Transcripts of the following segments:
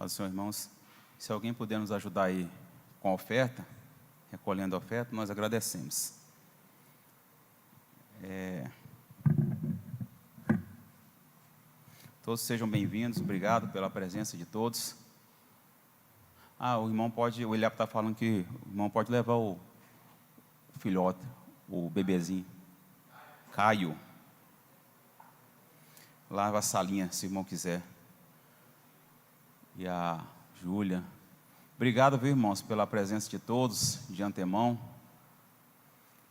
Paz do Senhor, irmãos. Se alguém puder nos ajudar aí com a oferta, recolhendo a oferta, nós agradecemos. Todos sejam bem-vindos, obrigado pela presença de todos. O irmão pode, o Eliab está falando que o irmão pode levar o filhote, o bebezinho, Caio. Lava a salinha, se o irmão quiser. E a Júlia. Obrigado, viu, irmãos, pela presença de todos, de antemão.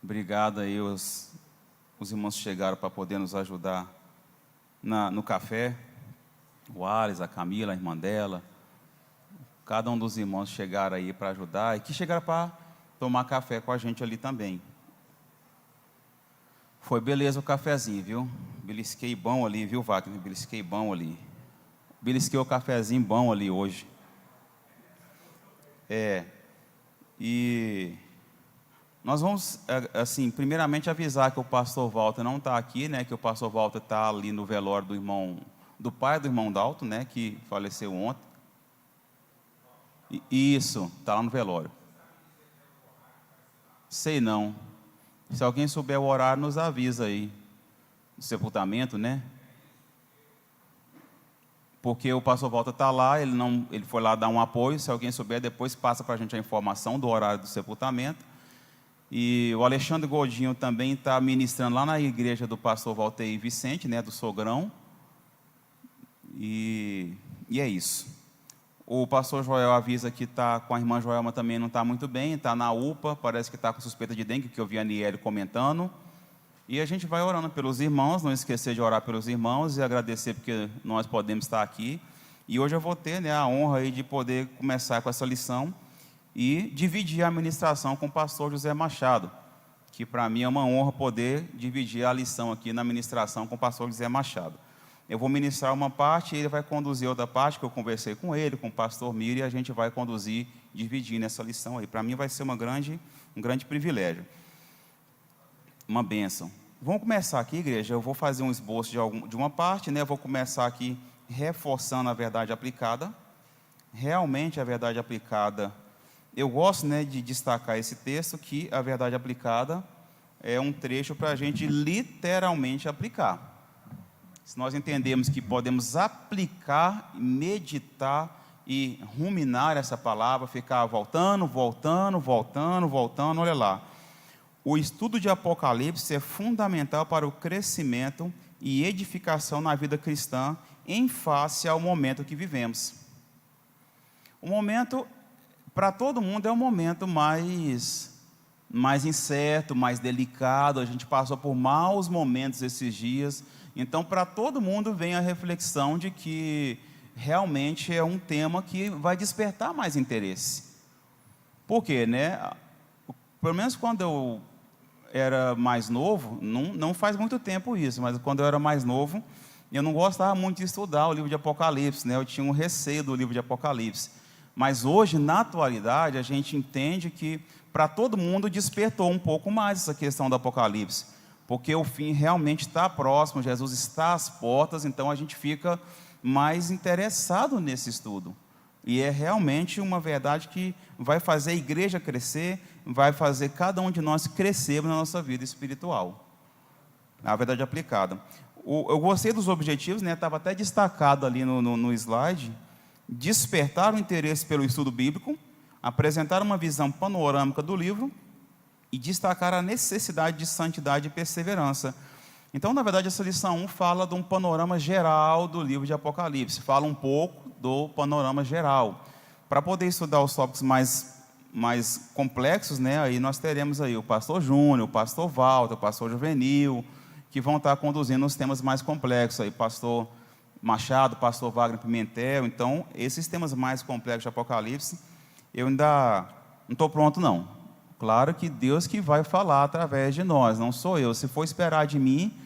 Obrigado aí, os irmãos que chegaram para poder nos ajudar no café. O Ares, a Camila, a irmã dela. Cada um dos irmãos chegaram aí para ajudar e que chegaram para tomar café com a gente ali também. Foi beleza o cafezinho, viu? Belisquei bom ali, viu, Wagner? Belisquei bom ali. Belisquei o cafezinho bom ali hoje. E nós vamos, assim, primeiramente avisar que o pastor Walter não está aqui, né? Que o pastor Walter está ali no velório do pai do irmão Dalton, né? Que faleceu ontem. Isso, está lá no velório. Sei não. Se alguém souber o horário, nos avisa aí. Do sepultamento, né? Porque o pastor Walter está lá, ele foi lá dar um apoio. Se alguém souber, depois passa para a gente a informação do horário do sepultamento. E o Alexandre Godinho também está ministrando lá na igreja do pastor Walter e Vicente, né? Do Sogrão. E é isso. O pastor Joel avisa que está com a irmã Joelma também, não está muito bem, está na UPA, parece que está com suspeita de dengue, que eu vi a Aniele comentando. E a gente vai orando pelos irmãos, não esquecer de orar pelos irmãos e agradecer porque nós podemos estar aqui. E hoje eu vou ter, né, a honra aí de poder começar com essa lição e dividir a ministração com o pastor José Machado, que para mim é uma honra poder dividir a lição aqui na ministração com o pastor José Machado. Eu vou ministrar uma parte e ele vai conduzir outra parte, que eu conversei com ele, com o pastor Miri, e a gente vai conduzir, dividir nessa lição aí. Para mim vai ser um grande privilégio. Uma bênção. Vamos começar aqui, igreja. Eu vou fazer um esboço de uma parte, né? Eu vou começar aqui reforçando a verdade aplicada. Realmente a verdade aplicada. Eu gosto, né, de destacar esse texto, que a verdade aplicada é um trecho para a gente literalmente aplicar. Se nós entendemos que podemos aplicar, meditar e ruminar essa palavra, ficar voltando, olha lá. O estudo de Apocalipse é fundamental para o crescimento e edificação na vida cristã em face ao momento que vivemos. O momento, para todo mundo, é um momento mais incerto, mais delicado. A gente passou por maus momentos esses dias. Então, para todo mundo vem a reflexão de que realmente é um tema que vai despertar mais interesse. Por quê, né? Pelo menos quando eu era mais novo, não faz muito tempo isso, mas quando eu era mais novo, eu não gostava muito de estudar o livro de Apocalipse, né? Eu tinha um receio do livro de Apocalipse. Mas hoje, na atualidade, a gente entende que para todo mundo despertou um pouco mais essa questão do Apocalipse. Porque o fim realmente está próximo, Jesus está às portas, então a gente fica mais interessado nesse estudo. E é realmente uma verdade que vai fazer a igreja crescer, vai fazer cada um de nós crescer na nossa vida espiritual. A verdade aplicada. Eu gostei dos objetivos, né? Estava até destacado ali no slide. Despertar o interesse pelo estudo bíblico, apresentar uma visão panorâmica do livro, e destacar a necessidade de santidade e perseverança. Então, na verdade, essa lição 1 fala de um panorama geral do livro de Apocalipse. Fala um pouco do panorama geral. Para poder estudar os tópicos mais complexos, né, aí nós teremos aí o pastor Júnior, o pastor Walter, o pastor Juvenil, que vão estar conduzindo os temas mais complexos. Aí, pastor Machado, pastor Wagner Pimentel. Então, esses temas mais complexos de Apocalipse, eu ainda não estou pronto, não. Claro que Deus que vai falar através de nós, não sou eu. Se for esperar de mim,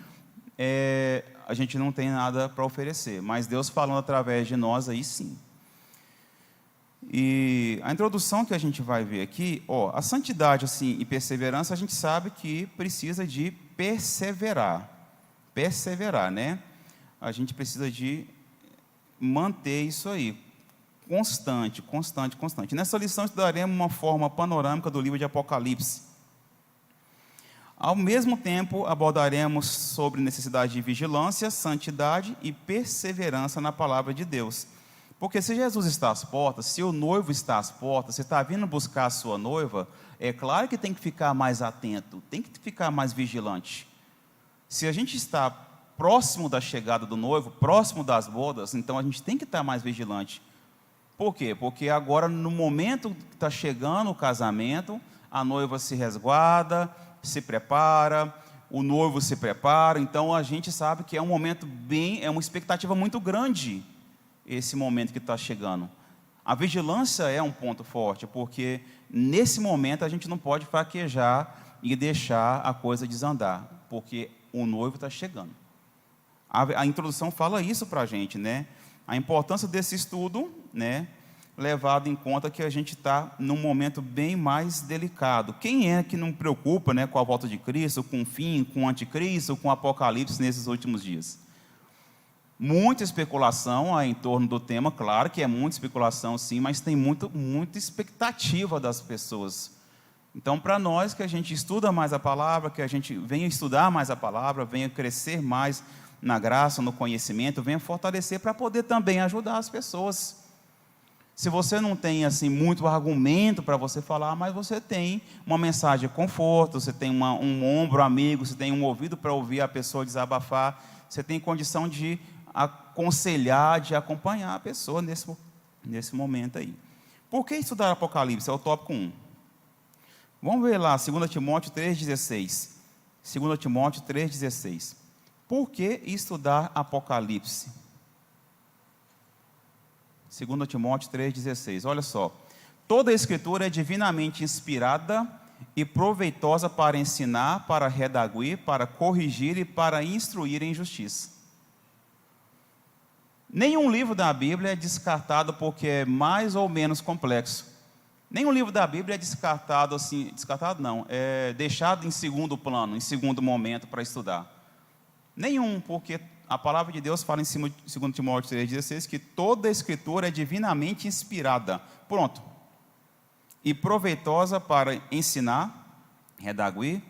a gente não tem nada para oferecer. Mas Deus falando através de nós, aí sim. E a introdução que a gente vai ver aqui, a santidade assim, e perseverança, a gente sabe que precisa de perseverar. Perseverar, né? A gente precisa de manter isso aí. constante, constante, constante. Nessa lição estudaremos uma forma panorâmica do livro de Apocalipse. Ao mesmo tempo, abordaremos sobre necessidade de vigilância, santidade e perseverança na palavra de Deus. Porque se Jesus está às portas, se o noivo está às portas, você está vindo buscar a sua noiva, é claro que tem que ficar mais atento, tem que ficar mais vigilante. Se a gente está próximo da chegada do noivo, próximo das bodas, então a gente tem que estar mais vigilante. Por quê? Porque agora, no momento que está chegando o casamento, a noiva se resguarda, se prepara, o noivo se prepara, então a gente sabe que é um momento é uma expectativa muito grande, esse momento que está chegando. A vigilância é um ponto forte, porque nesse momento a gente não pode fraquejar e deixar a coisa desandar, porque o noivo está chegando. A introdução fala isso para a gente, né? A importância desse estudo, né? Levado em conta que a gente está num momento bem mais delicado. Quem é que não preocupa, né, com a volta de Cristo, com o fim, com o anticristo, com o apocalipse nesses últimos dias? Muita especulação em torno do tema, claro que é muita especulação sim, mas tem muita expectativa das pessoas. Então, para nós que a gente estuda mais a palavra, que a gente venha estudar mais a palavra, venha crescer mais na graça, no conhecimento, venha fortalecer para poder também ajudar as pessoas. Se você não tem assim muito argumento para você falar, mas você tem uma mensagem de conforto, você tem um ombro amigo, você tem um ouvido para ouvir a pessoa desabafar, você tem condição de aconselhar, de acompanhar a pessoa nesse momento aí. Por que estudar Apocalipse? É o tópico 1. Vamos ver lá, 2 Timóteo 3,16. 2 Timóteo 3,16. Por que estudar Apocalipse? 2 Timóteo 3,16, olha só. Toda a Escritura é divinamente inspirada e proveitosa para ensinar, para redarguir, para corrigir e para instruir em justiça. Nenhum livro da Bíblia é descartado porque é mais ou menos complexo. Nenhum livro da Bíblia é descartado assim, descartado não, é deixado em segundo plano, em segundo momento para estudar. Nenhum, porque a palavra de Deus fala em 2 Timóteo 3,16 que toda a Escritura é divinamente inspirada. Pronto. E proveitosa para ensinar, redarguir,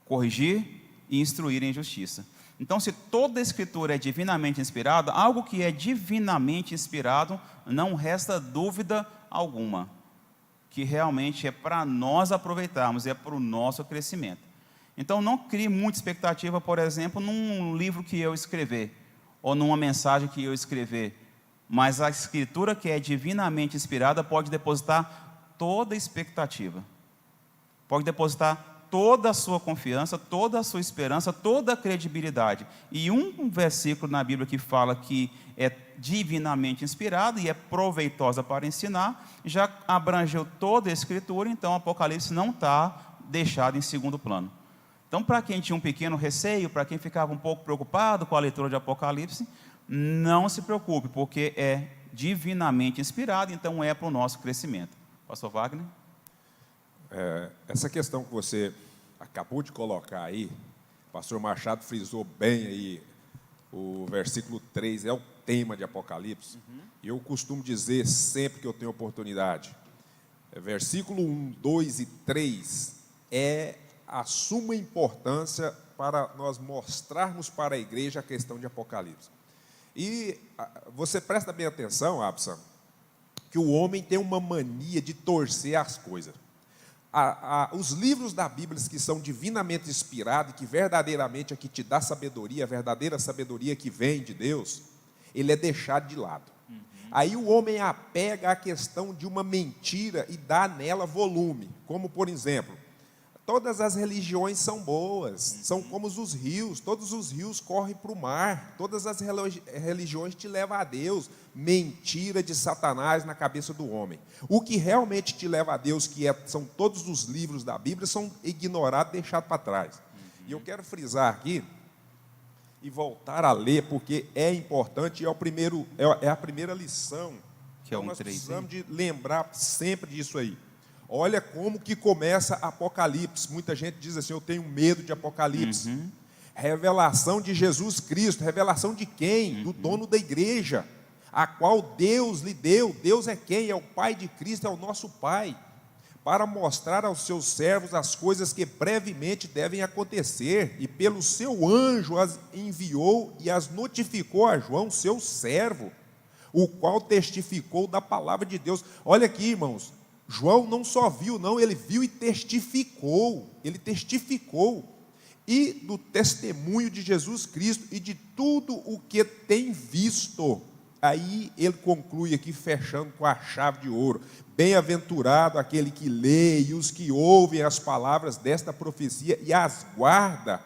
corrigir e instruir em justiça. Então, se toda a Escritura é divinamente inspirada, algo que é divinamente inspirado, não resta dúvida alguma, que realmente é para nós aproveitarmos, é para o nosso crescimento. Então, não crie muita expectativa, por exemplo, num livro que eu escrever, ou numa mensagem que eu escrever, mas a Escritura que é divinamente inspirada pode depositar toda a expectativa, pode depositar toda a sua confiança, toda a sua esperança, toda a credibilidade. E um versículo na Bíblia que fala que é divinamente inspirado e é proveitosa para ensinar, já abrangeu toda a Escritura, então o Apocalipse não está deixado em segundo plano. Então, para quem tinha um pequeno receio, para quem ficava um pouco preocupado com a leitura de Apocalipse, não se preocupe, porque é divinamente inspirado, então é para o nosso crescimento. Pastor Wagner? Essa questão que você acabou de colocar aí, o pastor Machado frisou bem aí, o versículo 3 é o tema de Apocalipse. E eu costumo dizer sempre que eu tenho oportunidade, versículo 1, 2 e 3 é a suma importância para nós mostrarmos para a igreja a questão de Apocalipse. E você presta bem atenção, Absa, que o homem tem uma mania de torcer as coisas. Os livros da Bíblia que são divinamente inspirados, que verdadeiramente é que te dá sabedoria, a verdadeira sabedoria que vem de Deus, ele é deixado de lado. Aí o homem apega à questão de uma mentira e dá nela volume, como por exemplo, todas as religiões são boas, são como os rios, todos os rios correm para o mar, todas as religiões te levam a Deus. Mentira de Satanás na cabeça do homem. O que realmente te leva a Deus, são todos os livros da Bíblia, são ignorados, deixados para trás. E eu quero frisar aqui, e voltar a ler, porque é importante, é a primeira lição, que então nós precisamos de lembrar sempre disso aí. Olha como que começa Apocalipse. Muita gente diz assim, eu tenho medo de Apocalipse. Revelação de Jesus Cristo. Revelação de quem? Do dono da igreja. a qual Deus lhe deu. Deus é quem? É o Pai de Cristo, é o nosso Pai, para mostrar aos seus servos as coisas que brevemente devem acontecer, e pelo seu anjo as enviou e as notificou a João, seu servo, o qual testificou da palavra de Deus. Olha aqui, irmãos, João não só viu, não, ele viu e testificou, e do testemunho de Jesus Cristo e de tudo o que tem visto. Aí ele conclui aqui, fechando com a chave de ouro: bem-aventurado aquele que lê e os que ouvem as palavras desta profecia e as guarda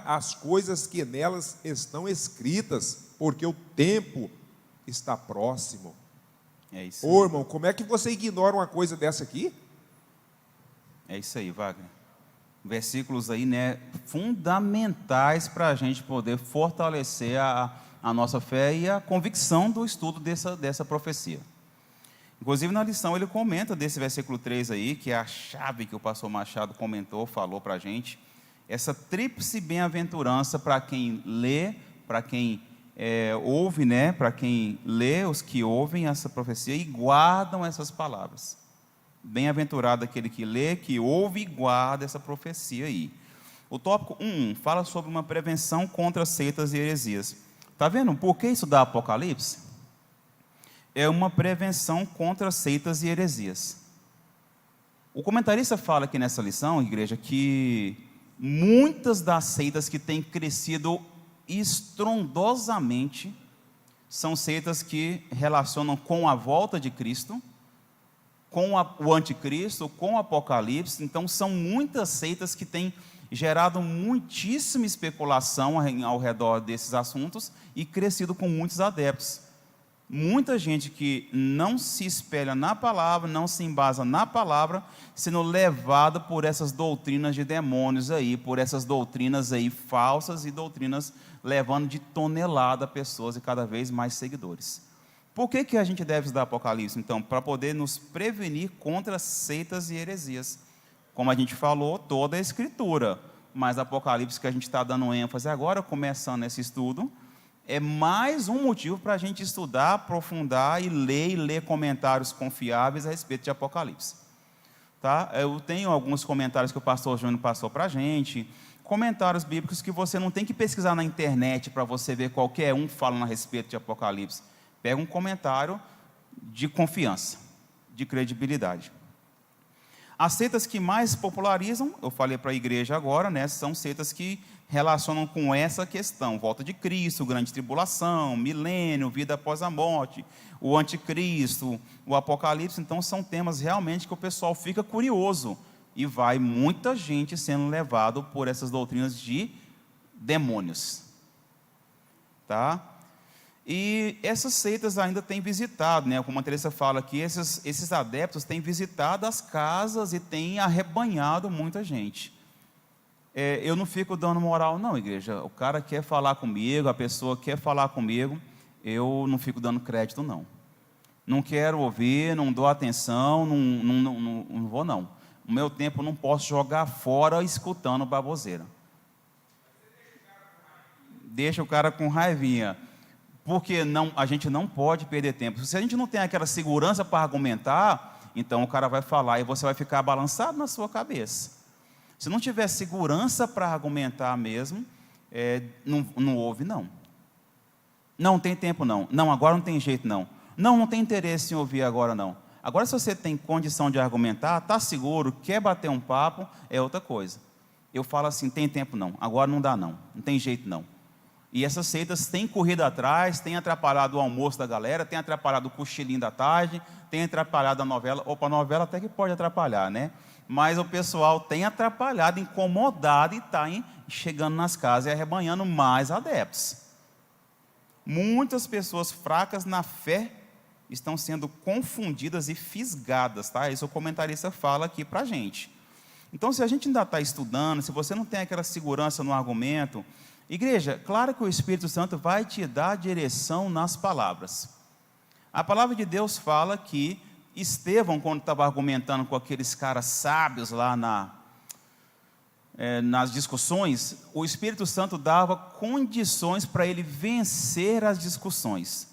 as coisas que nelas estão escritas, porque o tempo está próximo. É isso. Ô, irmão, como é que você ignora uma coisa dessa aqui? É isso aí, Wagner. Versículos aí, né, fundamentais para a gente poder fortalecer a nossa fé e a convicção do estudo dessa profecia. Inclusive, na lição, ele comenta desse versículo 3 aí, que é a chave que o pastor Machado comentou, falou para a gente, essa tríplice bem-aventurança para quem lê, para quem ouve, né, para quem lê, os que ouvem essa profecia e guardam essas palavras. Bem-aventurado aquele que lê, que ouve e guarda essa profecia aí. O tópico 1 fala sobre uma prevenção contra seitas e heresias. Está vendo por que estudar Apocalipse? É uma prevenção contra seitas e heresias. O comentarista fala aqui nessa lição, igreja, que muitas das seitas que têm crescido estrondosamente são seitas que relacionam com a volta de Cristo, com o anticristo, com o Apocalipse. Então são muitas seitas que têm gerado muitíssima especulação ao redor desses assuntos e crescido com muitos adeptos. Muita gente que não se espelha na palavra, não se embasa na palavra, sendo levada por essas doutrinas de demônios aí, por essas doutrinas aí falsas e doutrinas levando de tonelada pessoas e cada vez mais seguidores. Por que a gente deve estudar Apocalipse, então? Para poder nos prevenir contra seitas e heresias. Como a gente falou, toda a Escritura, mas Apocalipse que a gente está dando ênfase agora, começando esse estudo, é mais um motivo para a gente estudar, aprofundar e ler comentários confiáveis a respeito de Apocalipse. Tá? Eu tenho alguns comentários que o pastor Júnior passou para a gente, comentários bíblicos que você não tem que pesquisar na internet para você ver qualquer um falando a respeito de Apocalipse. Pega um comentário de confiança, de credibilidade. As seitas que mais popularizam, eu falei para a igreja agora, né, são seitas que relacionam com essa questão: volta de Cristo, grande tribulação, milênio, vida após a morte, o anticristo, o Apocalipse. Então são temas realmente que o pessoal fica curioso e vai muita gente sendo levado por essas doutrinas de demônios. Tá? E essas seitas ainda têm visitado, né? Como a Teresa fala aqui, esses adeptos têm visitado as casas e têm arrebanhado muita gente. Eu não fico dando moral não, igreja. O cara quer falar comigo, a pessoa quer falar comigo, eu não fico dando crédito não. Não quero ouvir, não dou atenção, não vou não. O meu tempo não posso jogar fora escutando baboseira. Deixa o cara com raivinha. Porque a gente não pode perder tempo. Se a gente não tem aquela segurança para argumentar, então o cara vai falar e você vai ficar balançado na sua cabeça. Se não tiver segurança para argumentar mesmo, não ouve não. Não tem tempo não. Não, agora não tem jeito não. Não tem interesse em ouvir agora não. Agora se você tem condição de argumentar, está seguro, quer bater um papo, é outra coisa. Eu falo assim, tem tempo não, agora não dá não tem jeito não. E essas seitas têm corrido atrás, têm atrapalhado o almoço da galera, têm atrapalhado o cochilinho da tarde, têm atrapalhado a novela. Opa, a novela até que pode atrapalhar, né? Mas o pessoal tem atrapalhado, incomodado e está chegando nas casas e arrebanhando mais adeptos. Muitas pessoas fracas na fé estão sendo confundidas e fisgadas, tá? Isso o comentarista fala aqui para a gente. Então, se a gente ainda está estudando, se você não tem aquela segurança no argumento, igreja, claro que o Espírito Santo vai te dar direção nas palavras. A palavra de Deus fala que Estevão, quando estava argumentando com aqueles caras sábios lá nas discussões, o Espírito Santo dava condições para ele vencer as discussões.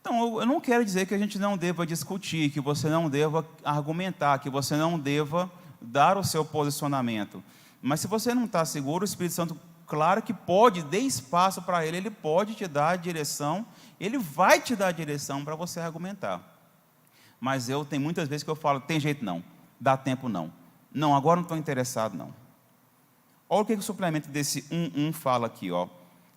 Então, eu não quero dizer que a gente não deva discutir, que você não deva argumentar, que você não deva dar o seu posicionamento. Mas se você não está seguro, o Espírito Santo, claro que pode, dê espaço para ele pode te dar a direção, ele vai te dar a direção para você argumentar. Mas tem muitas vezes que eu falo, tem jeito não, dá tempo não. Não, agora não estou interessado não. Olha o que o suplemento desse 1.1 fala aqui, ó.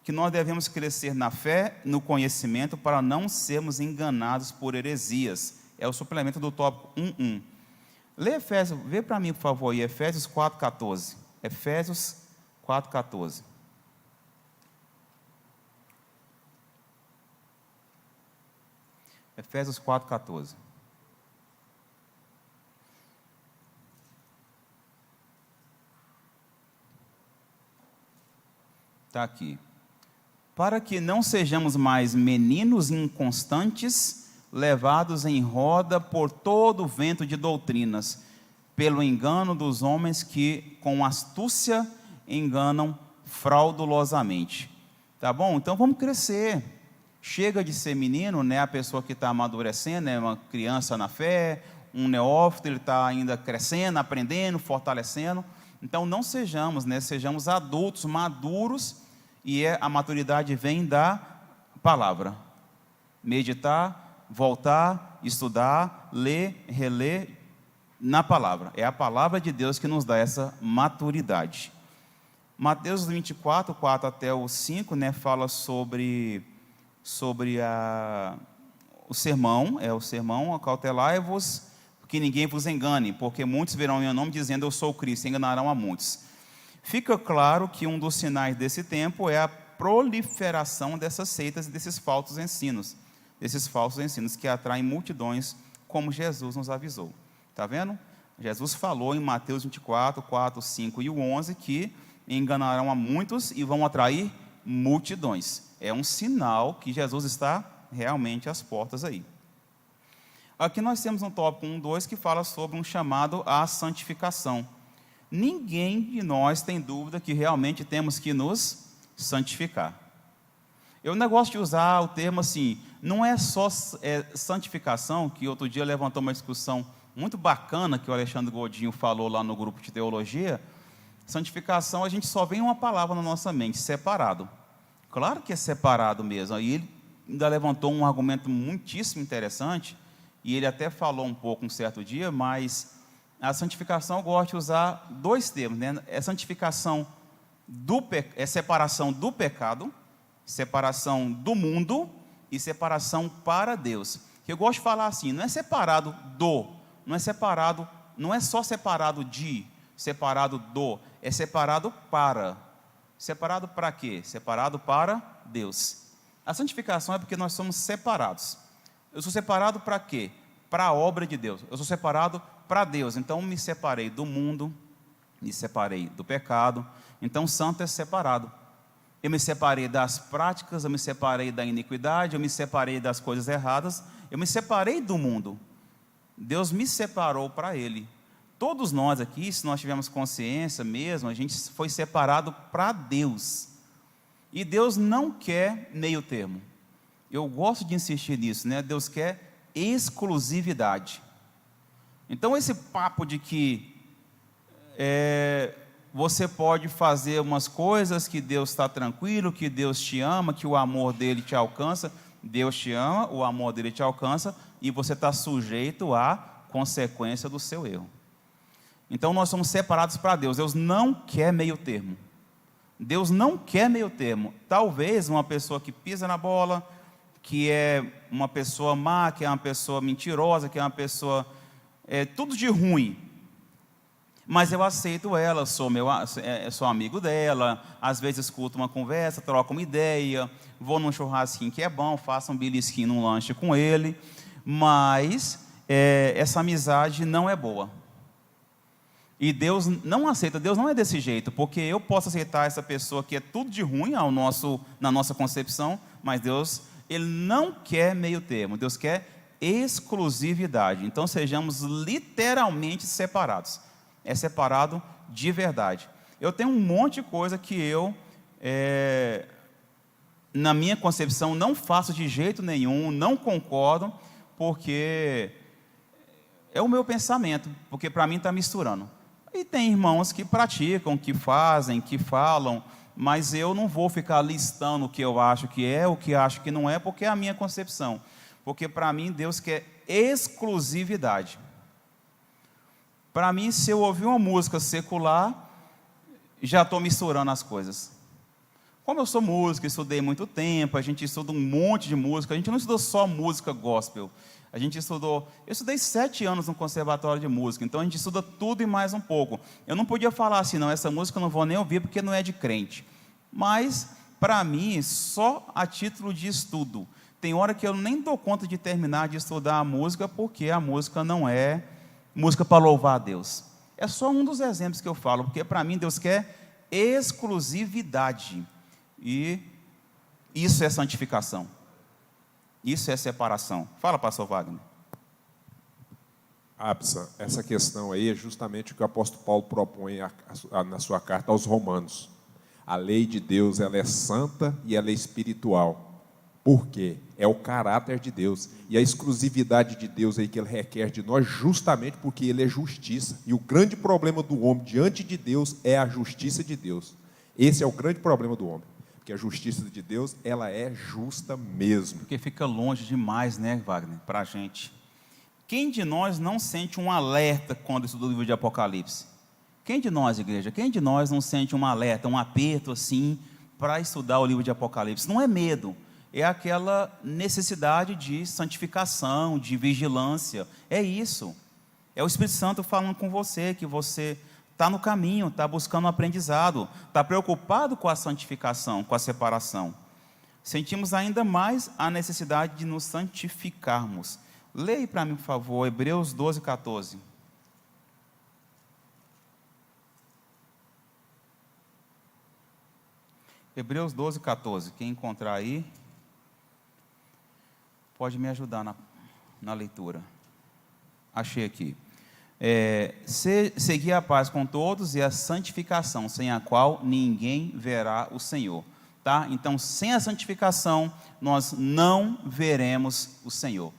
Que nós devemos crescer na fé, no conhecimento, para não sermos enganados por heresias. É o suplemento do tópico 1.1. Lê Efésios, vê para mim, por favor, aí, Efésios 4.14. Efésios 4.14. Efésios 4.14. Está aqui. Para que não sejamos mais meninos inconstantes, levados em roda por todo o vento de doutrinas, pelo engano dos homens que, com astúcia, enganam fraudulosamente. Tá bom? Então vamos crescer. Chega de ser menino, né? A pessoa que está amadurecendo, é uma criança na fé, um neófito, ele está ainda crescendo, aprendendo, fortalecendo. Então não sejamos, né? Sejamos adultos, maduros. E a maturidade vem da palavra. Meditar, voltar, estudar, ler, reler na palavra. É a palavra de Deus que nos dá essa maturidade. Mateus 24, 4 até o 5, né, fala sobre o sermão, o sermão, acautelai-vos, que ninguém vos engane, porque muitos virão em meu nome dizendo, eu sou o Cristo, e enganarão a muitos. Fica claro que um dos sinais desse tempo é a proliferação dessas seitas e desses falsos ensinos que atraem multidões, como Jesus nos avisou. Está vendo? Jesus falou em Mateus 24, 4, 5 e o 11 que enganarão a muitos e vão atrair multidões. É um sinal que Jesus está realmente às portas aí. Aqui nós temos um tópico 1.2 que fala sobre um chamado à santificação. Ninguém de nós tem dúvida que realmente temos que nos santificar. Eu não gosto de usar o termo assim, não é só santificação, que outro dia levantou uma discussão muito bacana que o Alexandre Godinho falou lá no grupo de teologia. Santificação, a gente só vem uma palavra na nossa mente, separado. Claro que é separado mesmo. Aí ele ainda levantou um argumento muitíssimo interessante, e ele até falou um pouco um certo dia, mas a santificação eu gosto de usar dois termos, né? É santificação é separação do pecado, separação do mundo e separação para Deus. Eu gosto de falar assim, não é separado do, não é só separado de, separado do, é separado para. Separado para quê? Separado para Deus. A santificação é porque nós somos separados. Eu sou separado para quê? Para a obra de Deus. Eu sou separado para Deus. Então, me separei do mundo, me separei do pecado. Então, santo é separado. Eu me separei das práticas, eu me separei da iniquidade, eu me separei das coisas erradas, eu me separei do mundo. Deus me separou para Ele. Todos nós aqui, se nós tivermos consciência mesmo, a gente foi separado para Deus. E Deus não quer meio termo. Eu gosto de insistir nisso, né? Deus quer exclusividade. Então, esse papo de que você pode fazer umas coisas, que Deus está tranquilo, que Deus te ama, que o amor dele te alcança. Deus te ama, o amor dele te alcança, e você está sujeito à consequência do seu erro. Então, nós somos separados para Deus. Deus não quer meio termo. Deus não quer meio termo. Talvez uma pessoa que pisa na bola, que é uma pessoa má, que é uma pessoa mentirosa, que é uma pessoa tudo de ruim. Mas eu aceito ela, sou amigo dela, às vezes escuto uma conversa, troco uma ideia, vou num churrasquinho que é bom, faço um belisquinho num lanche com ele, mas essa amizade não é boa. E Deus não aceita, Deus não é desse jeito, porque eu posso aceitar essa pessoa que é tudo de ruim na nossa concepção, mas Deus, Ele não quer meio termo, Deus quer exclusividade. Então sejamos literalmente separados. É separado de verdade. Eu tenho um monte de coisa que eu na minha concepção, não faço de jeito nenhum, não concordo, porque é o meu pensamento, porque para mim está misturando. E tem irmãos que praticam, que fazem, que falam, mas eu não vou ficar listando o que eu acho que é, o que acho que não é, porque é a minha concepção. Porque para mim Deus quer exclusividade. Para mim, se eu ouvir uma música secular, já estou misturando as coisas. Como eu sou músico, estudei muito tempo, a gente estuda um monte de música, a gente não estudou só música gospel, eu estudei 7 anos no conservatório de música, então a gente estuda tudo e mais um pouco. Eu não podia falar assim, não, essa música eu não vou nem ouvir porque não é de crente. Mas, para mim, só a título de estudo. Tem hora que eu nem dou conta de terminar de estudar a música, porque a música não é música para louvar a Deus. É só um dos exemplos que eu falo, porque para mim Deus quer exclusividade. E isso é santificação. Isso é separação. Fala, pastor Wagner. Absa, essa questão aí é justamente o que o apóstolo Paulo propõe na sua carta aos Romanos. A lei de Deus, ela é santa e ela é espiritual. Por quê? É o caráter de Deus. E a exclusividade de Deus aí que Ele requer de nós, justamente porque Ele é justiça. E o grande problema do homem diante de Deus é a justiça de Deus. Esse é o grande problema do homem. Porque a justiça de Deus, ela é justa mesmo. Porque fica longe demais, né, Wagner, para a gente. Quem de nós não sente um alerta quando estuda o livro de Apocalipse? Quem de nós, igreja, quem de nós não sente um alerta, um aperto assim, para estudar o livro de Apocalipse? Não é medo, é aquela necessidade de santificação, de vigilância. É isso. É o Espírito Santo falando com você, que você está no caminho, está buscando um aprendizado, está preocupado com a santificação, com a separação. Sentimos ainda mais a necessidade de nos santificarmos. Leia para mim, por favor, Hebreus 12, 14. Hebreus 12, 14. Quem encontrar aí, pode me ajudar na leitura. Achei aqui. Seguir a paz com todos e a santificação, sem a qual ninguém verá o Senhor. Tá? Então, sem a santificação, nós não veremos o Senhor.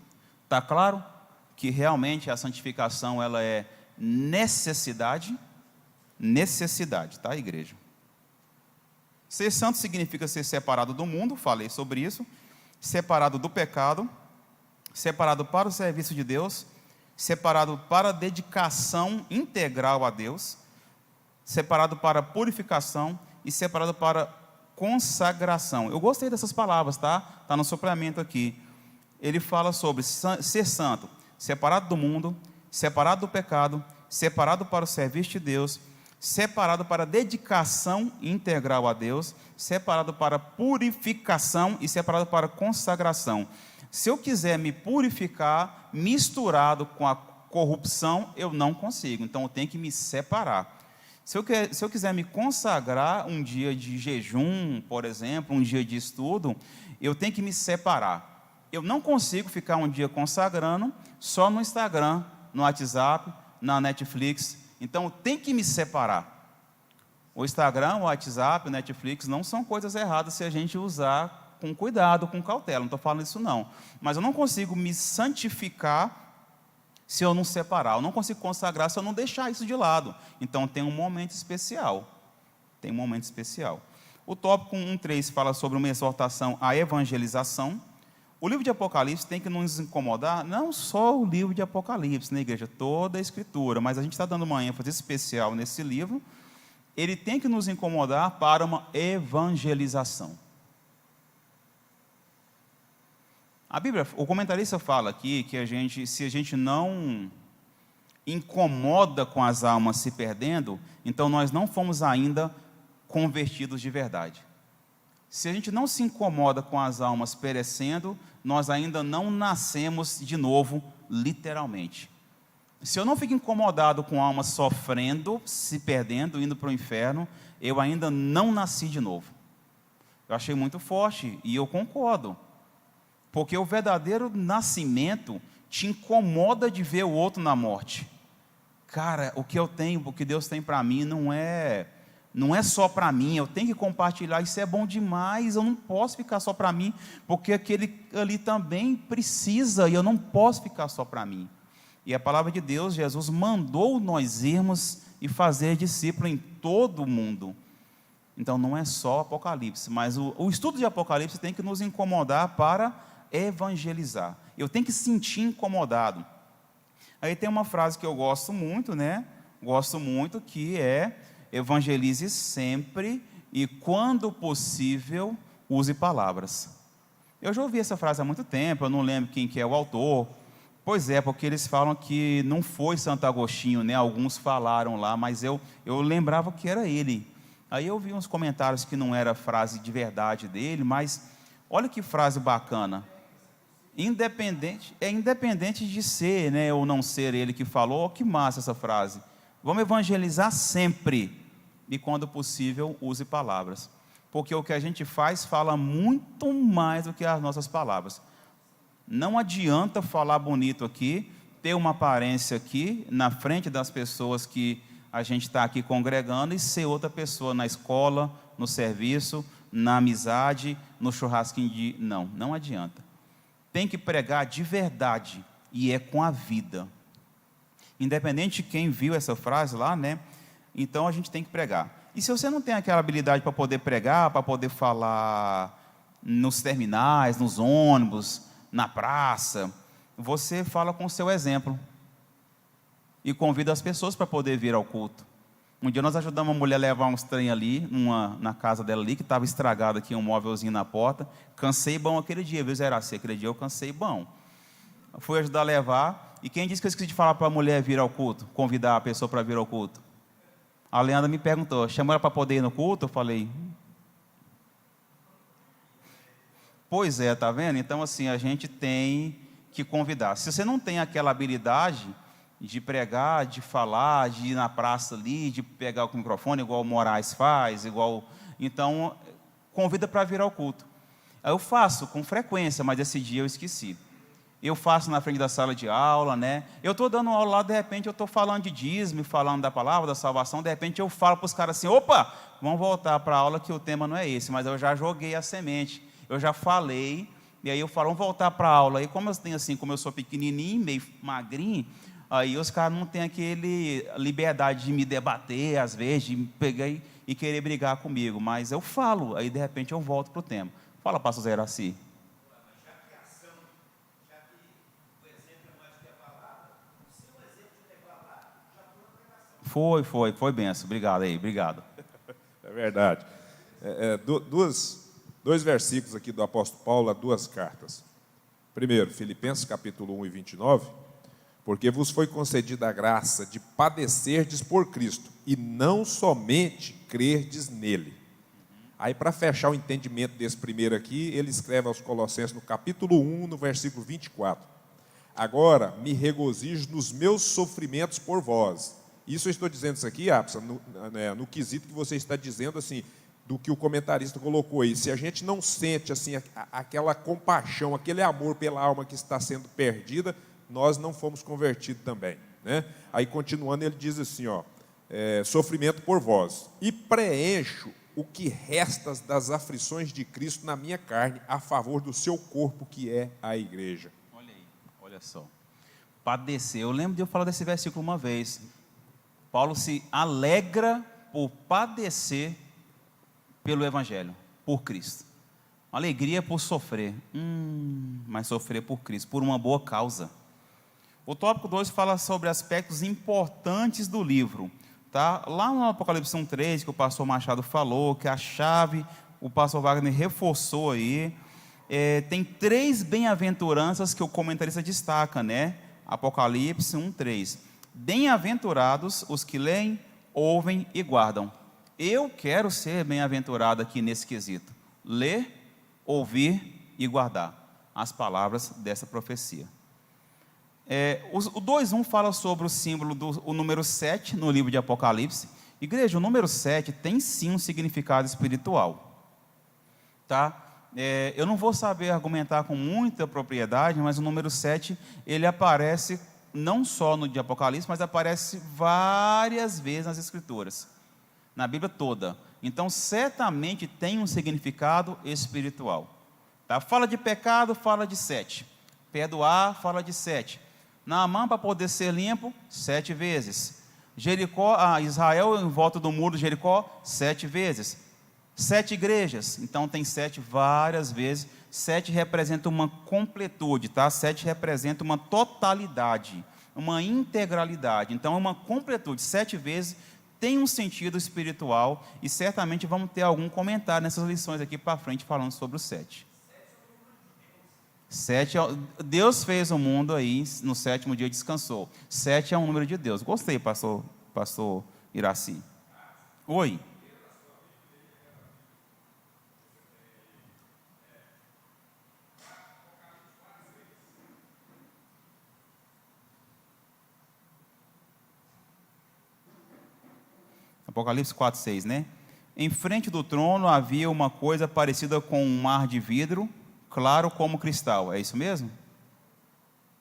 Está claro que realmente a santificação ela é necessidade, tá, igreja? Ser santo significa ser separado do mundo, falei sobre isso, separado do pecado, separado para o serviço de Deus, separado para a dedicação integral a Deus, separado para a purificação e separado para consagração. Eu gostei dessas palavras, tá? Está no suplemento aqui. Ele fala sobre ser santo, separado do mundo, separado do pecado, separado para o serviço de Deus, separado para a dedicação integral a Deus, separado para a purificação e separado para a consagração. Se eu quiser me purificar misturado com a corrupção, eu não consigo, então eu tenho que me separar. Se eu quiser me consagrar um dia de jejum, por exemplo, um dia de estudo, eu tenho que me separar. Eu não consigo ficar um dia consagrando só no Instagram, no WhatsApp, na Netflix. Então, tem que me separar. O Instagram, o WhatsApp, o Netflix não são coisas erradas se a gente usar com cuidado, com cautela. Não estou falando isso não. Mas eu não consigo me santificar se eu não separar. Eu não consigo consagrar se eu não deixar isso de lado. Então, tem um momento especial. Tem um momento especial. O tópico 1.3 fala sobre uma exortação à evangelização. O livro de Apocalipse tem que nos incomodar, não só o livro de Apocalipse, na igreja, toda a Escritura, mas a gente está dando uma ênfase especial nesse livro, ele tem que nos incomodar para uma evangelização. A Bíblia, o comentarista fala aqui que se a gente não incomoda com as almas se perdendo, então nós não fomos ainda convertidos de verdade. Se a gente não se incomoda com as almas perecendo, nós ainda não nascemos de novo, literalmente. Se eu não fico incomodado com almas sofrendo, se perdendo, indo para o inferno, eu ainda não nasci de novo. Eu achei muito forte e eu concordo. Porque o verdadeiro nascimento te incomoda de ver o outro na morte. Cara, o que eu tenho, o que Deus tem para mim não é Não é só para mim, eu tenho que compartilhar, isso é bom demais, eu não posso ficar só para mim, porque aquele ali também precisa, e eu não posso ficar só para mim. E a palavra de Deus, Jesus mandou nós irmos e fazer discípulo em todo o mundo. Então não é só Apocalipse, mas o estudo de Apocalipse tem que nos incomodar para evangelizar. Eu tenho que sentir incomodado. Aí tem uma frase que eu gosto muito, né? Gosto muito, que é: evangelize sempre e, quando possível, use palavras. Eu já ouvi essa frase há muito tempo, eu não lembro quem que é o autor. Pois é, porque eles falam que não foi Santo Agostinho, né? Alguns falaram lá, mas eu lembrava que era ele. Aí eu vi uns comentários que não era frase de verdade dele, mas olha que frase bacana. Independente de ser, né, ou não ser ele que falou, que massa essa frase. Vamos evangelizar sempre e, quando possível, use palavras. Porque o que a gente faz fala muito mais do que as nossas palavras. Não adianta falar bonito aqui, ter uma aparência aqui, na frente das pessoas que a gente está aqui congregando, e ser outra pessoa na escola, no serviço, na amizade, no churrasquinho de... Não adianta. Tem que pregar de verdade, e é com a vida. Independente de quem viu essa frase lá, né? Então a gente tem que pregar. E se você não tem aquela habilidade para poder pregar, para poder falar nos terminais, nos ônibus, na praça, você fala com o seu exemplo e convida as pessoas para poder vir ao culto. Um dia nós ajudamos uma mulher a levar uns trem ali, na casa dela ali, que estava estragado aqui, um móvelzinho na porta. Cansei bom aquele dia, viu, Zé Iraci? Aquele dia eu cansei bom. Fui ajudar a levar, e quem disse que eu esqueci de falar para a mulher vir ao culto, convidar a pessoa para vir ao culto? A Leandra me perguntou, chamou ela para poder ir no culto? Eu falei... Pois é, tá vendo? Então, assim, a gente tem que convidar. Se você não tem aquela habilidade de pregar, de falar, de ir na praça ali, de pegar o microfone, igual o Moraes faz, então, convida para vir ao culto. Eu faço com frequência, mas esse dia eu esqueci. Eu faço na frente da sala de aula, né? Eu estou dando aula lá, de repente eu estou falando de dízimo, falando da palavra, da salvação, de repente eu falo para os caras assim, opa, vamos voltar para a aula que o tema não é esse, mas eu já joguei a semente. Eu já falei, e aí eu falo, vamos voltar para a aula. Aí como eu sou pequenininho, meio magrinho, aí os caras não têm aquele liberdade de me debater, às vezes, de me pegar e querer brigar comigo. Mas eu falo, aí de repente eu volto para o tema. Fala, pastor Zé Iraci. Foi benção. Obrigado aí, obrigado. É verdade. Dois versículos aqui do apóstolo Paulo, a duas cartas. Primeiro, Filipenses capítulo 1 e 29, porque vos foi concedida a graça de padecerdes por Cristo, e não somente crerdes nele. Aí, para fechar o entendimento desse primeiro aqui, ele escreve aos Colossenses no capítulo 1, no versículo 24. Agora, me regozijo nos meus sofrimentos por vós. Isso eu estou dizendo isso aqui, Apsa, no quesito que você está dizendo, assim, do que o comentarista colocou aí. Se a gente não sente assim, aquela compaixão, aquele amor pela alma que está sendo perdida, nós não fomos convertidos também, né? Aí, continuando, ele diz assim, sofrimento por vós, e preencho o que resta das aflições de Cristo na minha carne, a favor do seu corpo, que é a igreja. Olha aí, olha só. Padecer, eu lembro de eu falar desse versículo uma vez. Paulo se alegra por padecer pelo Evangelho, por Cristo. Alegria por sofrer, mas sofrer por Cristo, por uma boa causa. O tópico 2 fala sobre aspectos importantes do livro. Tá? Lá no Apocalipse 1:3, que o pastor Machado falou, que a chave, o pastor Wagner reforçou aí, tem 3 bem-aventuranças que o comentarista destaca, né? Apocalipse 1:3. Bem-aventurados os que leem, ouvem e guardam. Eu quero ser bem-aventurado aqui nesse quesito. Ler, ouvir e guardar as palavras dessa profecia. O 2:1 fala sobre o símbolo o número 7 no livro de Apocalipse. Igreja, o número 7 tem sim um significado espiritual. Tá? Eu não vou saber argumentar com muita propriedade, mas o número 7, ele aparece não só no de Apocalipse, mas aparece várias vezes nas Escrituras. na Bíblia toda. Então, certamente tem um significado espiritual. Tá? Fala de pecado, fala de 7. Perdoar, fala de 7. Naamã, para poder ser limpo, 7 vezes. Jericó, Israel em volta do muro de Jericó, 7 vezes. 7 igrejas, então tem 7 várias vezes. 7 representa uma completude, tá? 7 representa uma totalidade, uma integralidade. Então é uma completude. 7 vezes tem um sentido espiritual e certamente vamos ter algum comentário nessas lições aqui para frente falando sobre o 7. 7, Deus fez o mundo aí, no 7º dia descansou. 7 é um número de Deus. Gostei, pastor Iraci. Oi. Apocalipse 4:6, né? Em frente do trono havia uma coisa parecida com um mar de vidro, claro como cristal. É isso mesmo?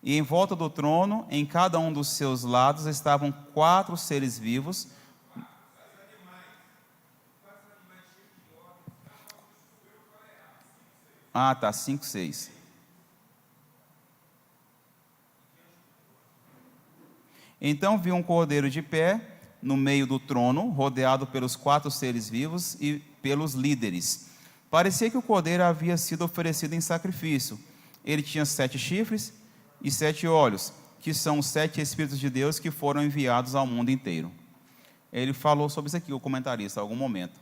E em volta do trono, em cada um dos seus lados, estavam 4 seres vivos. Ah, tá, 5:6. Então vi um cordeiro de pé no meio do trono, rodeado pelos 4 seres vivos e pelos líderes. Parecia que o cordeiro havia sido oferecido em sacrifício. Ele tinha 7 chifres e 7 olhos, que são os 7 Espíritos de Deus que foram enviados ao mundo inteiro. Ele falou sobre isso aqui, o comentarista, em algum momento.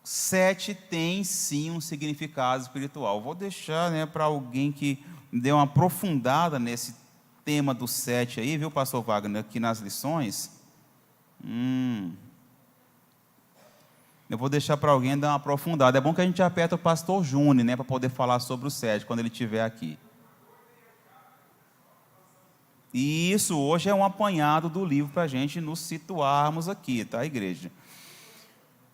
7 tem sim um significado espiritual. Vou deixar, para alguém que dê uma aprofundada nesse tema do 7 aí, viu, pastor Wagner, aqui nas lições. Eu vou deixar para alguém dar uma aprofundada. É bom que a gente aperta o pastor Júnior, para poder falar sobre o 7, quando ele estiver aqui. E isso hoje é um apanhado do livro para a gente nos situarmos aqui, tá, igreja?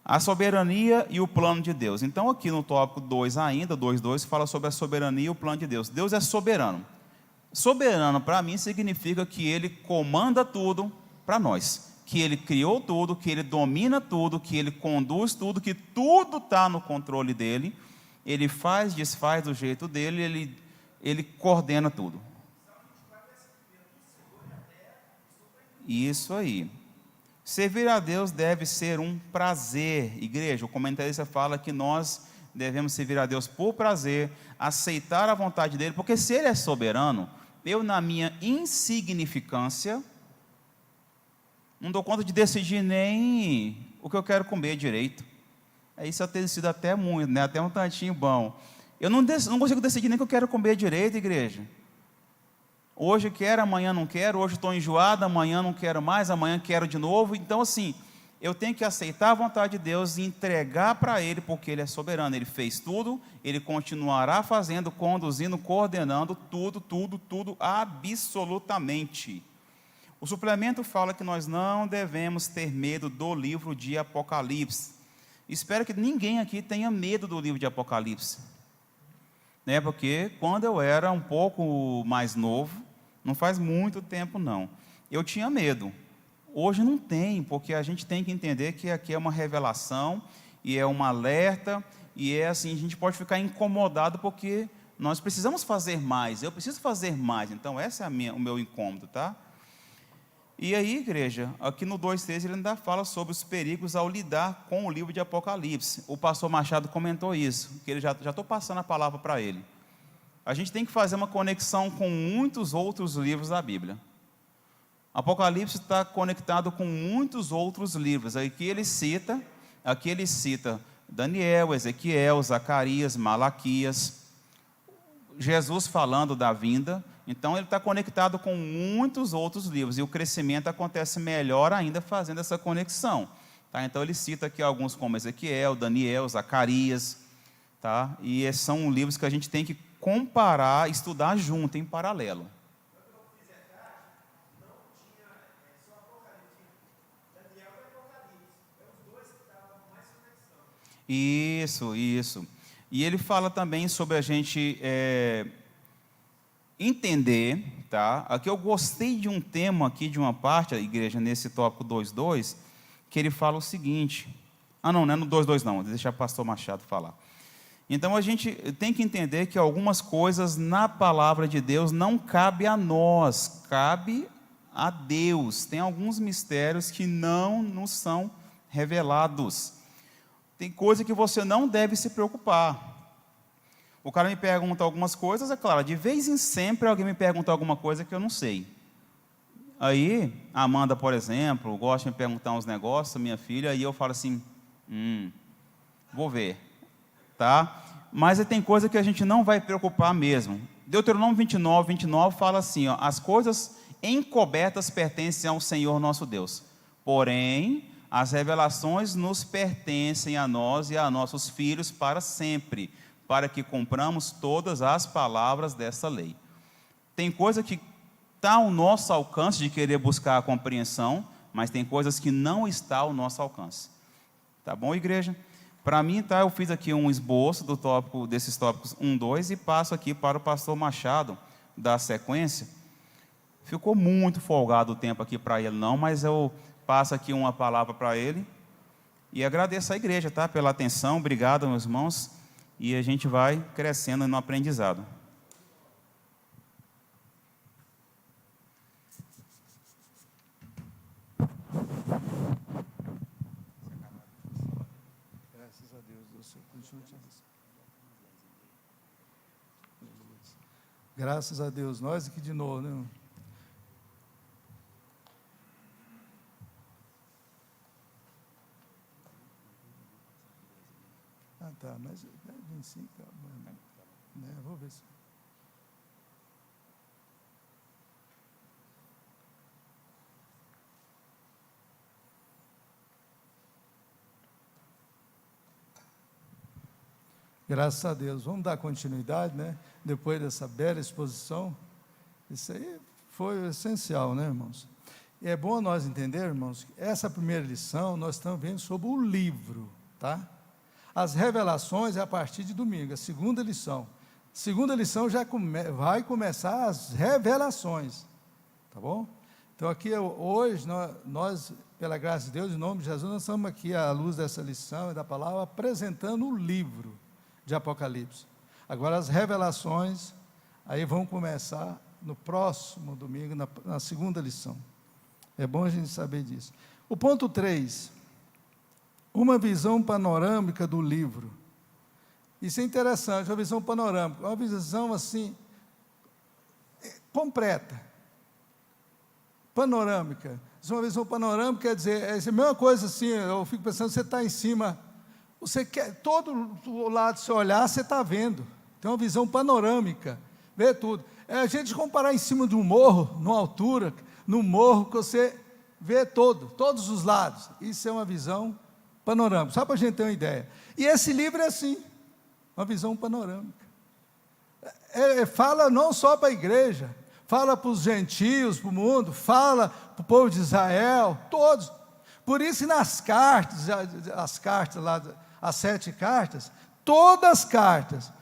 A soberania e o plano de Deus. Então, aqui no tópico 2 ainda, 2:2, fala sobre a soberania e o plano de Deus. Deus é soberano. Soberano, para mim, significa que Ele comanda tudo para nós. Que Ele criou tudo, que Ele domina tudo, que Ele conduz tudo, que tudo está no controle dEle. Ele faz, desfaz do jeito dEle, Ele coordena tudo. Isso aí. Servir a Deus deve ser um prazer. Igreja, o comentarista fala que nós devemos servir a Deus por prazer, aceitar a vontade dEle, porque se Ele é soberano, eu, na minha insignificância, não dou conta de decidir nem o que eu quero comer direito. Isso tem sido até muito, até um tantinho bom. Eu não consigo decidir nem o que eu quero comer direito, igreja. Hoje quero, amanhã não quero, hoje estou enjoado, amanhã não quero mais, amanhã quero de novo. Então, assim, eu tenho que aceitar a vontade de Deus e entregar para Ele, porque Ele é soberano. Ele fez tudo, Ele continuará fazendo, conduzindo, coordenando tudo, absolutamente. O suplemento fala que nós não devemos ter medo do livro de Apocalipse. Espero que ninguém aqui tenha medo do livro de Apocalipse. Porque quando eu era um pouco mais novo, não faz muito tempo não, eu tinha medo. Hoje não tem, porque a gente tem que entender que aqui é uma revelação, e é um alerta, e é assim, a gente pode ficar incomodado, porque nós precisamos fazer mais, eu preciso fazer mais, então esse é o meu incômodo, tá? E aí, igreja, aqui no 2:3 ele ainda fala sobre os perigos ao lidar com o livro de Apocalipse. O pastor Machado comentou isso, que ele já estou passando a palavra para ele. A gente tem que fazer uma conexão com muitos outros livros da Bíblia. Apocalipse está conectado com muitos outros livros. Aqui ele cita Daniel, Ezequiel, Zacarias, Malaquias, Jesus falando da vinda. Então ele está conectado com muitos outros livros, e o crescimento acontece melhor ainda fazendo essa conexão. Tá? Então ele cita aqui alguns como Ezequiel, Daniel, Zacarias, tá? E são livros que a gente tem que comparar, estudar junto, em paralelo. Isso. E ele fala também sobre a gente entender Tá? Aqui eu gostei de um tema aqui, de uma parte, a igreja, nesse tópico 2.2, que ele fala o seguinte, não é no 2.2 não, deixa o pastor Machado falar. Então, a gente tem que entender que algumas coisas na palavra de Deus não cabe a nós, cabe a Deus. Tem alguns mistérios que não nos são revelados. Tem coisa que você não deve se preocupar. O cara me pergunta algumas coisas, é claro, de vez em sempre alguém me pergunta alguma coisa que eu não sei. Aí, a Amanda, por exemplo, gosta de me perguntar uns negócios, minha filha, e eu falo assim, vou ver, tá? Mas tem coisa que a gente não vai preocupar mesmo. Deuteronômio 29 fala assim, ó, as coisas encobertas pertencem ao Senhor nosso Deus, porém, as revelações nos pertencem a nós e a nossos filhos para sempre, para que cumpramos todas as palavras dessa lei. Tem coisa que está ao nosso alcance de querer buscar a compreensão, mas tem coisas que não está ao nosso alcance. Tá bom, igreja? Para mim, tá, eu fiz aqui um esboço desses tópicos 1, 2 e passo aqui para o pastor Machado dar sequência. Ficou muito folgado o tempo aqui para ele não, mas eu passo aqui uma palavra para ele e agradeço a igreja, tá, pela atenção. Obrigado, meus irmãos. E a gente vai crescendo no aprendizado. Graças a Deus. Graças a Deus. Nós aqui de novo, né? Tá, mas 25, né? Vou ver se... Graças a Deus. Vamos dar continuidade, né? Depois dessa bela exposição. Isso aí foi essencial, né, irmãos? E é bom nós entender, irmãos, que essa primeira lição nós estamos vendo sobre o livro, tá? As revelações é a partir de domingo, a segunda lição. Segunda lição já vai começar as revelações, tá bom? Então aqui hoje, nós, pela graça de Deus, em nome de Jesus, nós estamos aqui à luz dessa lição e da palavra, apresentando o livro de Apocalipse. Agora as revelações, aí vão começar no próximo domingo, na segunda lição. É bom a gente saber disso. O ponto 3, uma visão panorâmica do livro. Isso é interessante, uma visão panorâmica, uma visão assim, completa, panorâmica. Uma visão panorâmica quer dizer, é a mesma coisa assim, eu fico pensando, você está em cima, você quer, todo o lado que você olhar, você está vendo. Tem uma visão panorâmica, vê tudo. É a gente comparar em cima de um morro, numa altura, no morro, que você vê todos os lados. Isso é uma visão panorâmica, só para a gente ter uma ideia. E esse livro é assim, uma visão panorâmica. Fala não só para a igreja, fala para os gentios, para o mundo, fala para o povo de Israel, todos. Por isso, nas cartas, as cartas lá, as 7 cartas, todas as cartas,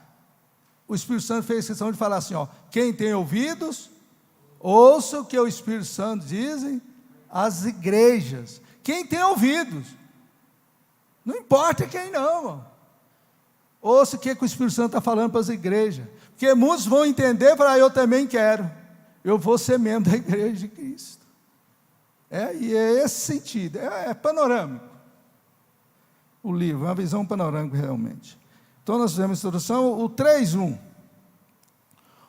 o Espírito Santo fez questão de falar assim, ó, quem tem ouvidos, ouça o que o Espírito Santo dizem às igrejas. Quem tem ouvidos, não importa quem não, irmão. Ouça o que o Espírito Santo está falando para as igrejas, porque muitos vão entender, falar, eu também quero, eu vou ser membro da igreja de Cristo. E é esse sentido, é panorâmico. O livro, é uma visão panorâmica realmente. Então nós fizemos a introdução, o 3.1.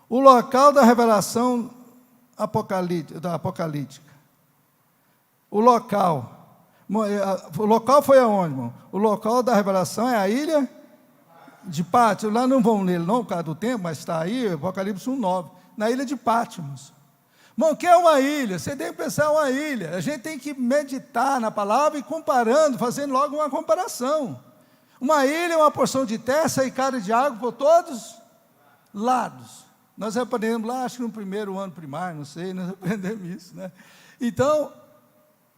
O local da revelação apocalíptica. O local foi aonde, irmão? O local da revelação é a ilha de Pátmos. Lá não vamos ler não por causa do tempo, mas está aí, Apocalipse 1:9, na ilha de Pátmos. Irmão, o que é uma ilha? Você tem que pensar uma ilha. A gente tem que meditar na palavra e comparando, fazendo logo uma comparação. Uma ilha é uma porção de terra cercada de água por todos lados. Nós aprendemos lá, acho que no primeiro ano primário, não sei, nós aprendemos isso, né? Então,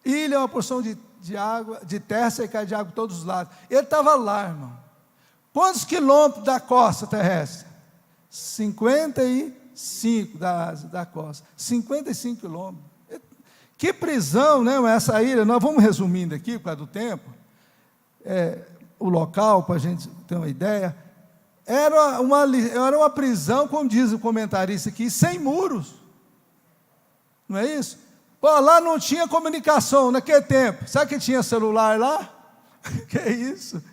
ilha é uma porção de água, de terra cercada de água por todos os lados. Ele estava lá, irmão. Quantos quilômetros da costa terrestre? 50 55 da Ásia, da costa. 55 quilômetros. Que prisão, né? Essa ilha, nós vamos resumindo aqui, por causa do tempo. O local, para a gente ter uma ideia, era uma prisão, como diz o comentarista aqui, sem muros. Não é isso? Pô, lá não tinha comunicação naquele tempo. Sabe que tinha celular lá? Que é isso?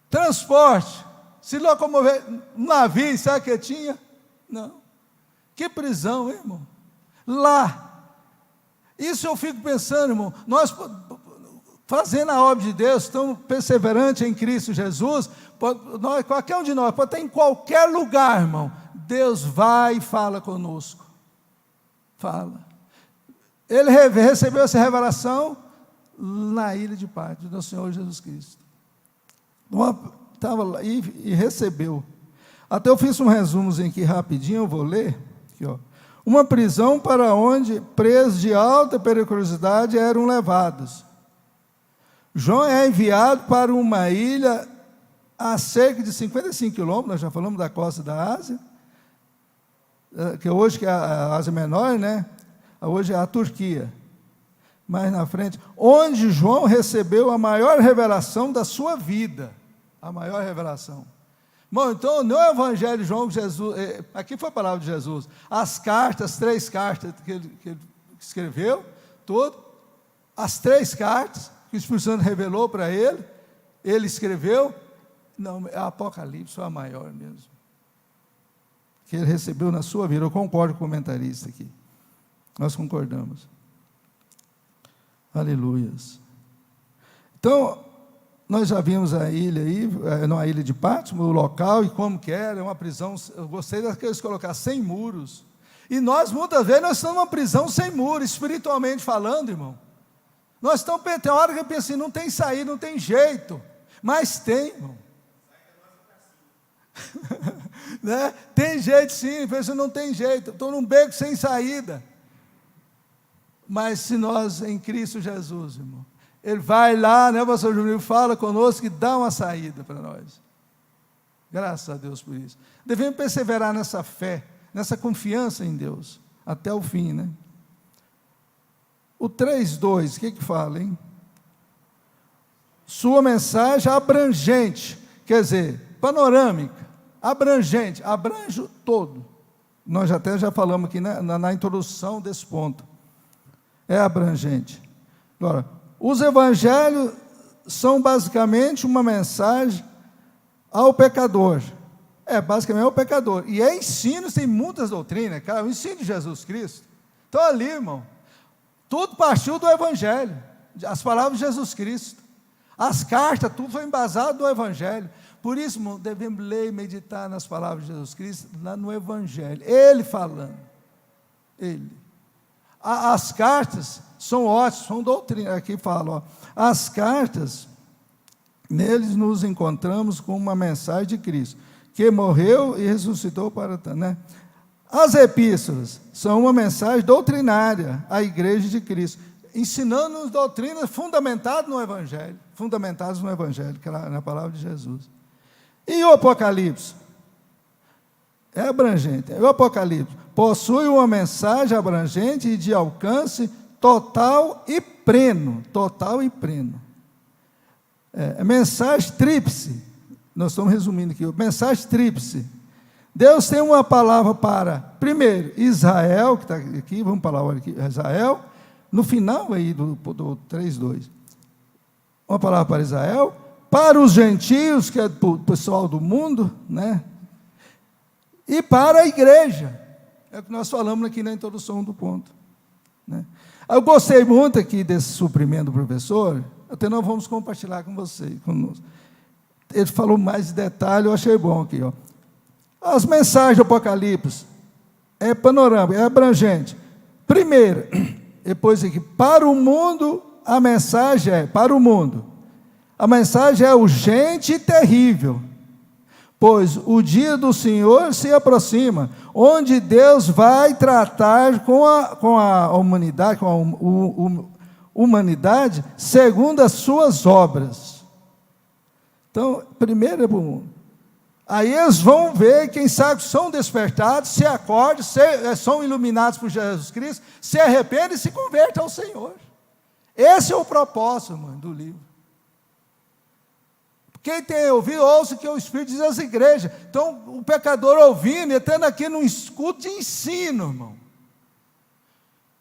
Transporte. Se locomover, navio, sabe que tinha? Não. Que prisão, hein, irmão? Lá. Isso eu fico pensando, irmão. Nós, fazendo a obra de Deus, estamos perseverantes em Cristo Jesus, qualquer um de nós, pode estar em qualquer lugar, irmão. Deus vai e fala conosco. Fala. Ele recebeu essa revelação na ilha de Patmos, do Senhor Jesus Cristo. Estava lá e recebeu. Até eu fiz um resumozinho aqui rapidinho, eu vou ler. Aqui, ó. Uma prisão para onde presos de alta periculosidade eram levados. João é enviado para uma ilha a cerca de 55 quilômetros, nós já falamos da costa da Ásia, que hoje que é a Ásia Menor, né? Hoje é a Turquia. Mais na frente, onde João recebeu a maior revelação da sua vida. A maior revelação. Bom, então, no Evangelho de João, Jesus, aqui foi a palavra de Jesus, as cartas, 3 cartas que ele escreveu, as 3 cartas que o Espírito Santo revelou para ele escreveu, não, a Apocalipse foi a maior mesmo, que ele recebeu na sua vida. Eu concordo com o comentarista aqui, nós concordamos. Aleluias. Então, nós já vimos a ilha aí, a ilha de Patmos, o local e como que era, uma prisão, eu gostei daqueles colocar sem muros. E nós, muitas vezes, nós estamos numa prisão sem muros, espiritualmente falando, irmão. Nós estamos, tem hora que eu penso assim, não tem saída, não tem jeito, mas tem, irmão. Né? Tem jeito sim, penso, não tem jeito, estou num beco sem saída. Mas se nós, em Cristo Jesus, irmão, Ele vai lá, né, pastor Júnior, fala conosco e dá uma saída para nós. Graças a Deus por isso. Devemos perseverar nessa fé, nessa confiança em Deus, até o fim, né? O 3:2, o que fala, hein? Sua mensagem abrangente, quer dizer, panorâmica, abrangente, abrange o todo. Nós já falamos aqui na introdução desse ponto. É abrangente. Agora, os evangelhos são basicamente uma mensagem ao pecador. Basicamente ao pecador. E ensino, tem muitas doutrinas, cara, o ensino de Jesus Cristo. Então ali, irmão, tudo partiu do evangelho, as palavras de Jesus Cristo. As cartas, tudo foi embasado no evangelho. Por isso, irmão, devemos ler e meditar nas palavras de Jesus Cristo, lá no evangelho. Ele falando. Ele. As cartas são ótimas, são doutrinas. Aqui fala, ó, as cartas, neles nos encontramos com uma mensagem de Cristo, que morreu e ressuscitou para... Né? As epístolas são uma mensagem doutrinária à igreja de Cristo, ensinando-nos doutrinas fundamentadas no Evangelho, que é na palavra de Jesus. E o Apocalipse? É abrangente. O Apocalipse possui uma mensagem abrangente e de alcance total e pleno. Mensagem tríplice. Nós estamos resumindo aqui. Mensagem tríplice. Deus tem uma palavra para, primeiro, Israel, que está aqui, vamos falar agora aqui, Israel, no final aí do 3:2. Uma palavra para Israel, para os gentios, que é o pessoal do mundo, né? E para a igreja. É o que nós falamos aqui na introdução do ponto, né? Eu gostei muito aqui desse suprimento do professor, até nós vamos compartilhar com vocês, conosco. Ele falou mais de detalhe, eu achei bom aqui, ó. As mensagens do Apocalipse é panorâmica, é abrangente. Primeiro, depois aqui, para o mundo, a mensagem é, para o mundo, a mensagem é urgente e terrível, pois o dia do Senhor se aproxima, onde Deus vai tratar com a humanidade, humanidade segundo as suas obras. Então, primeiro é para o mundo. Aí eles vão ver, quem sabe são despertados, se acordam, são iluminados por Jesus Cristo, se arrependem e se convertem ao Senhor. Esse é o propósito, irmão, do livro. Quem tem ouvido, ouça o que o Espírito diz às igrejas. Então, o pecador ouvindo, estando aqui num escudo de ensino, irmão.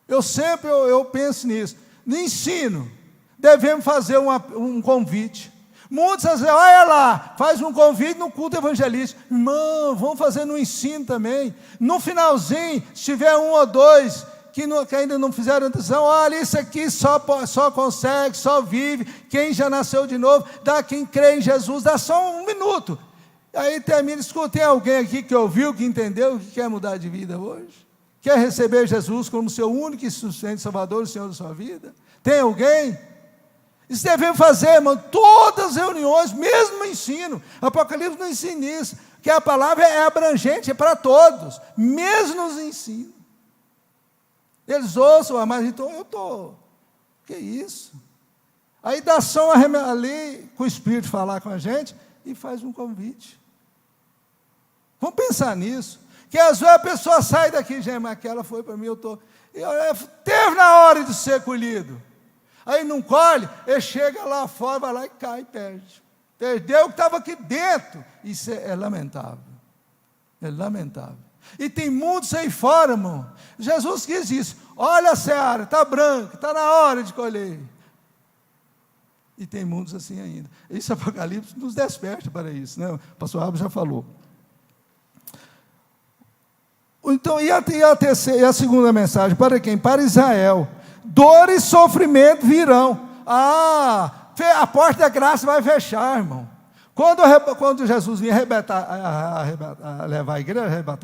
Eu penso nisso. No ensino, devemos fazer um convite. Muitos dizem, olha lá, faz um convite no culto evangelístico. Irmão, vamos fazer no ensino também. No finalzinho, se tiver um ou dois que ainda não fizeram a decisão, olha, isso aqui só consegue, só vive quem já nasceu de novo, dá quem crê em Jesus, dá só um minuto. Aí termina, escuta, tem alguém aqui que ouviu, que entendeu, que quer mudar de vida hoje? Quer receber Jesus como seu único e suficiente Salvador, o Senhor da sua vida? Tem alguém? Isso devemos fazer, irmão, todas as reuniões, mesmo no ensino. Apocalipse não ensina isso, que a palavra é abrangente, é para todos, mesmo nos ensinos. Eles ouçam, mas então que isso? Aí dá som ali, com o Espírito falar com a gente, e faz um convite. Vamos pensar nisso, que às vezes a pessoa sai daqui, gente, mas aquela foi para mim, teve na hora de ser colhido. Aí não colhe, ele chega lá fora, vai lá e cai e perde. Perdeu o que estava aqui dentro. Isso é lamentável. É lamentável. E tem muitos aí fora, irmão. Jesus quis isso. Olha a seara, está branca, está na hora de colher. E tem muitos assim ainda. Esse Apocalipse nos desperta para isso, né? O pastor Abel já falou. Então, e a segunda mensagem? Para quem? Para Israel. Dor e sofrimento virão. A porta da graça vai fechar, irmão. Quando Jesus vinha arrebatar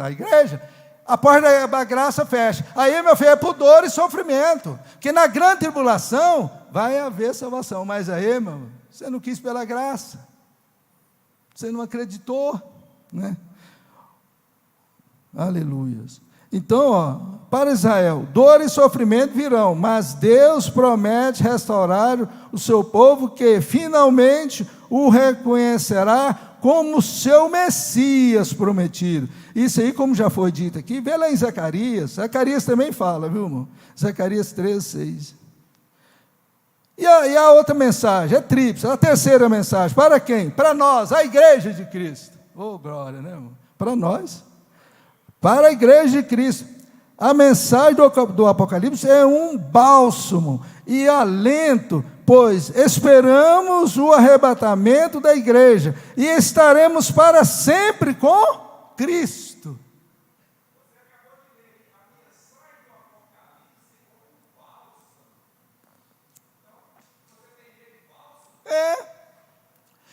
a igreja, a porta da graça fecha. Aí, meu filho, é por dor e sofrimento. Que na grande tribulação vai haver salvação. Mas aí, irmão, você não quis pela graça. Você não acreditou, né? Aleluias. Então, para Israel, dor e sofrimento virão, mas Deus promete restaurar o seu povo, que finalmente o reconhecerá como seu Messias prometido. Isso aí, como já foi dito aqui, vê lá em Zacarias também fala, viu, irmão? Zacarias 13:6. E a outra mensagem, é tríplice, a terceira mensagem, para quem? Para nós, a igreja de Cristo. Oh, glória, né, irmão? Para nós. Para a igreja de Cristo, a mensagem do Apocalipse é um bálsamo e alento, pois esperamos o arrebatamento da igreja e estaremos para sempre com Cristo.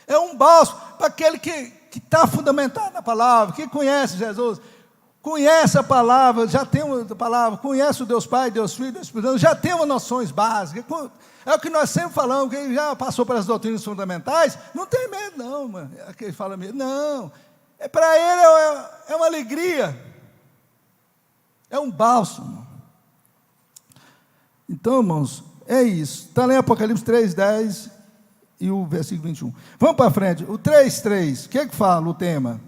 É um bálsamo para aquele que está fundamentado na palavra, que conhece Jesus. Conhece a palavra, já tem a palavra, conhece o Deus Pai, Deus Filho, Deus Espírito Santo, já tem umas noções básicas. É o que nós sempre falamos, quem já passou pelas doutrinas fundamentais, não tem medo não, mano. Aquele fala medo, não. Para ele é uma alegria, é um bálsamo. Então, irmãos, é isso. Está lá em Apocalipse 3:10 e o versículo 21. Vamos para frente. O 3:3, o que fala o tema?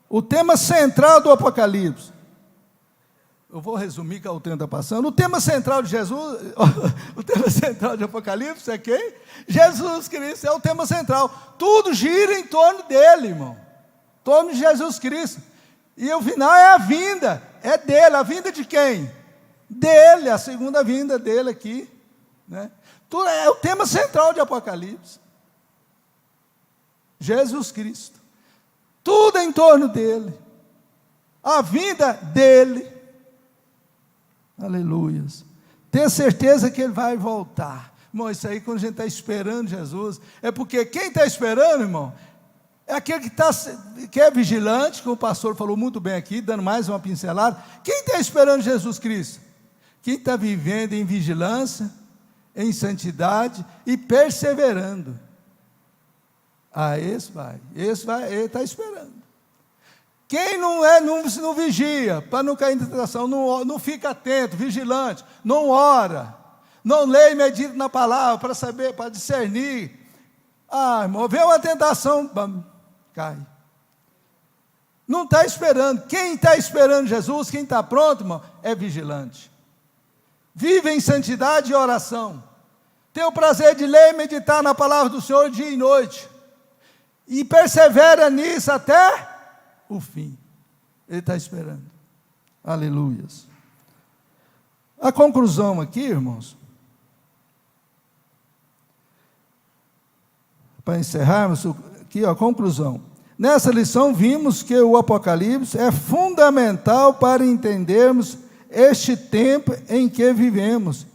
O tema central do Apocalipse, eu vou resumir que o tempo está passando. O tema central de Jesus, o tema central de Apocalipse é quem? Jesus Cristo é o tema central. Tudo gira em torno dele, irmão. Em torno de Jesus Cristo. E o final é a vinda, é dele. A vinda de quem? Dele, a segunda vinda dele aqui, né? Tudo é o tema central de Apocalipse. Jesus Cristo. Tudo em torno dele, a vida dele, aleluias, ter certeza que ele vai voltar, irmão. Isso aí, quando a gente está esperando Jesus, é porque quem está esperando, irmão, é aquele que é vigilante, como o pastor falou muito bem aqui, dando mais uma pincelada. Quem está esperando Jesus Cristo? Quem está vivendo em vigilância, em santidade e perseverando. Esse vai, ele está esperando. Quem não vigia, para não cair em tentação, não fica atento, vigilante, não ora, não lê e medita na palavra, para saber, para discernir. Irmão, vê uma tentação, cai. Não está esperando. Quem está esperando Jesus, quem está pronto, irmão, é vigilante. Vive em santidade e oração. Tem o prazer de ler e meditar na palavra do Senhor dia e noite. E persevera nisso até o fim. Ele está esperando. Aleluias. A conclusão aqui, irmãos, para encerrarmos aqui, a conclusão. Nessa lição vimos que o Apocalipse é fundamental para entendermos este tempo em que vivemos.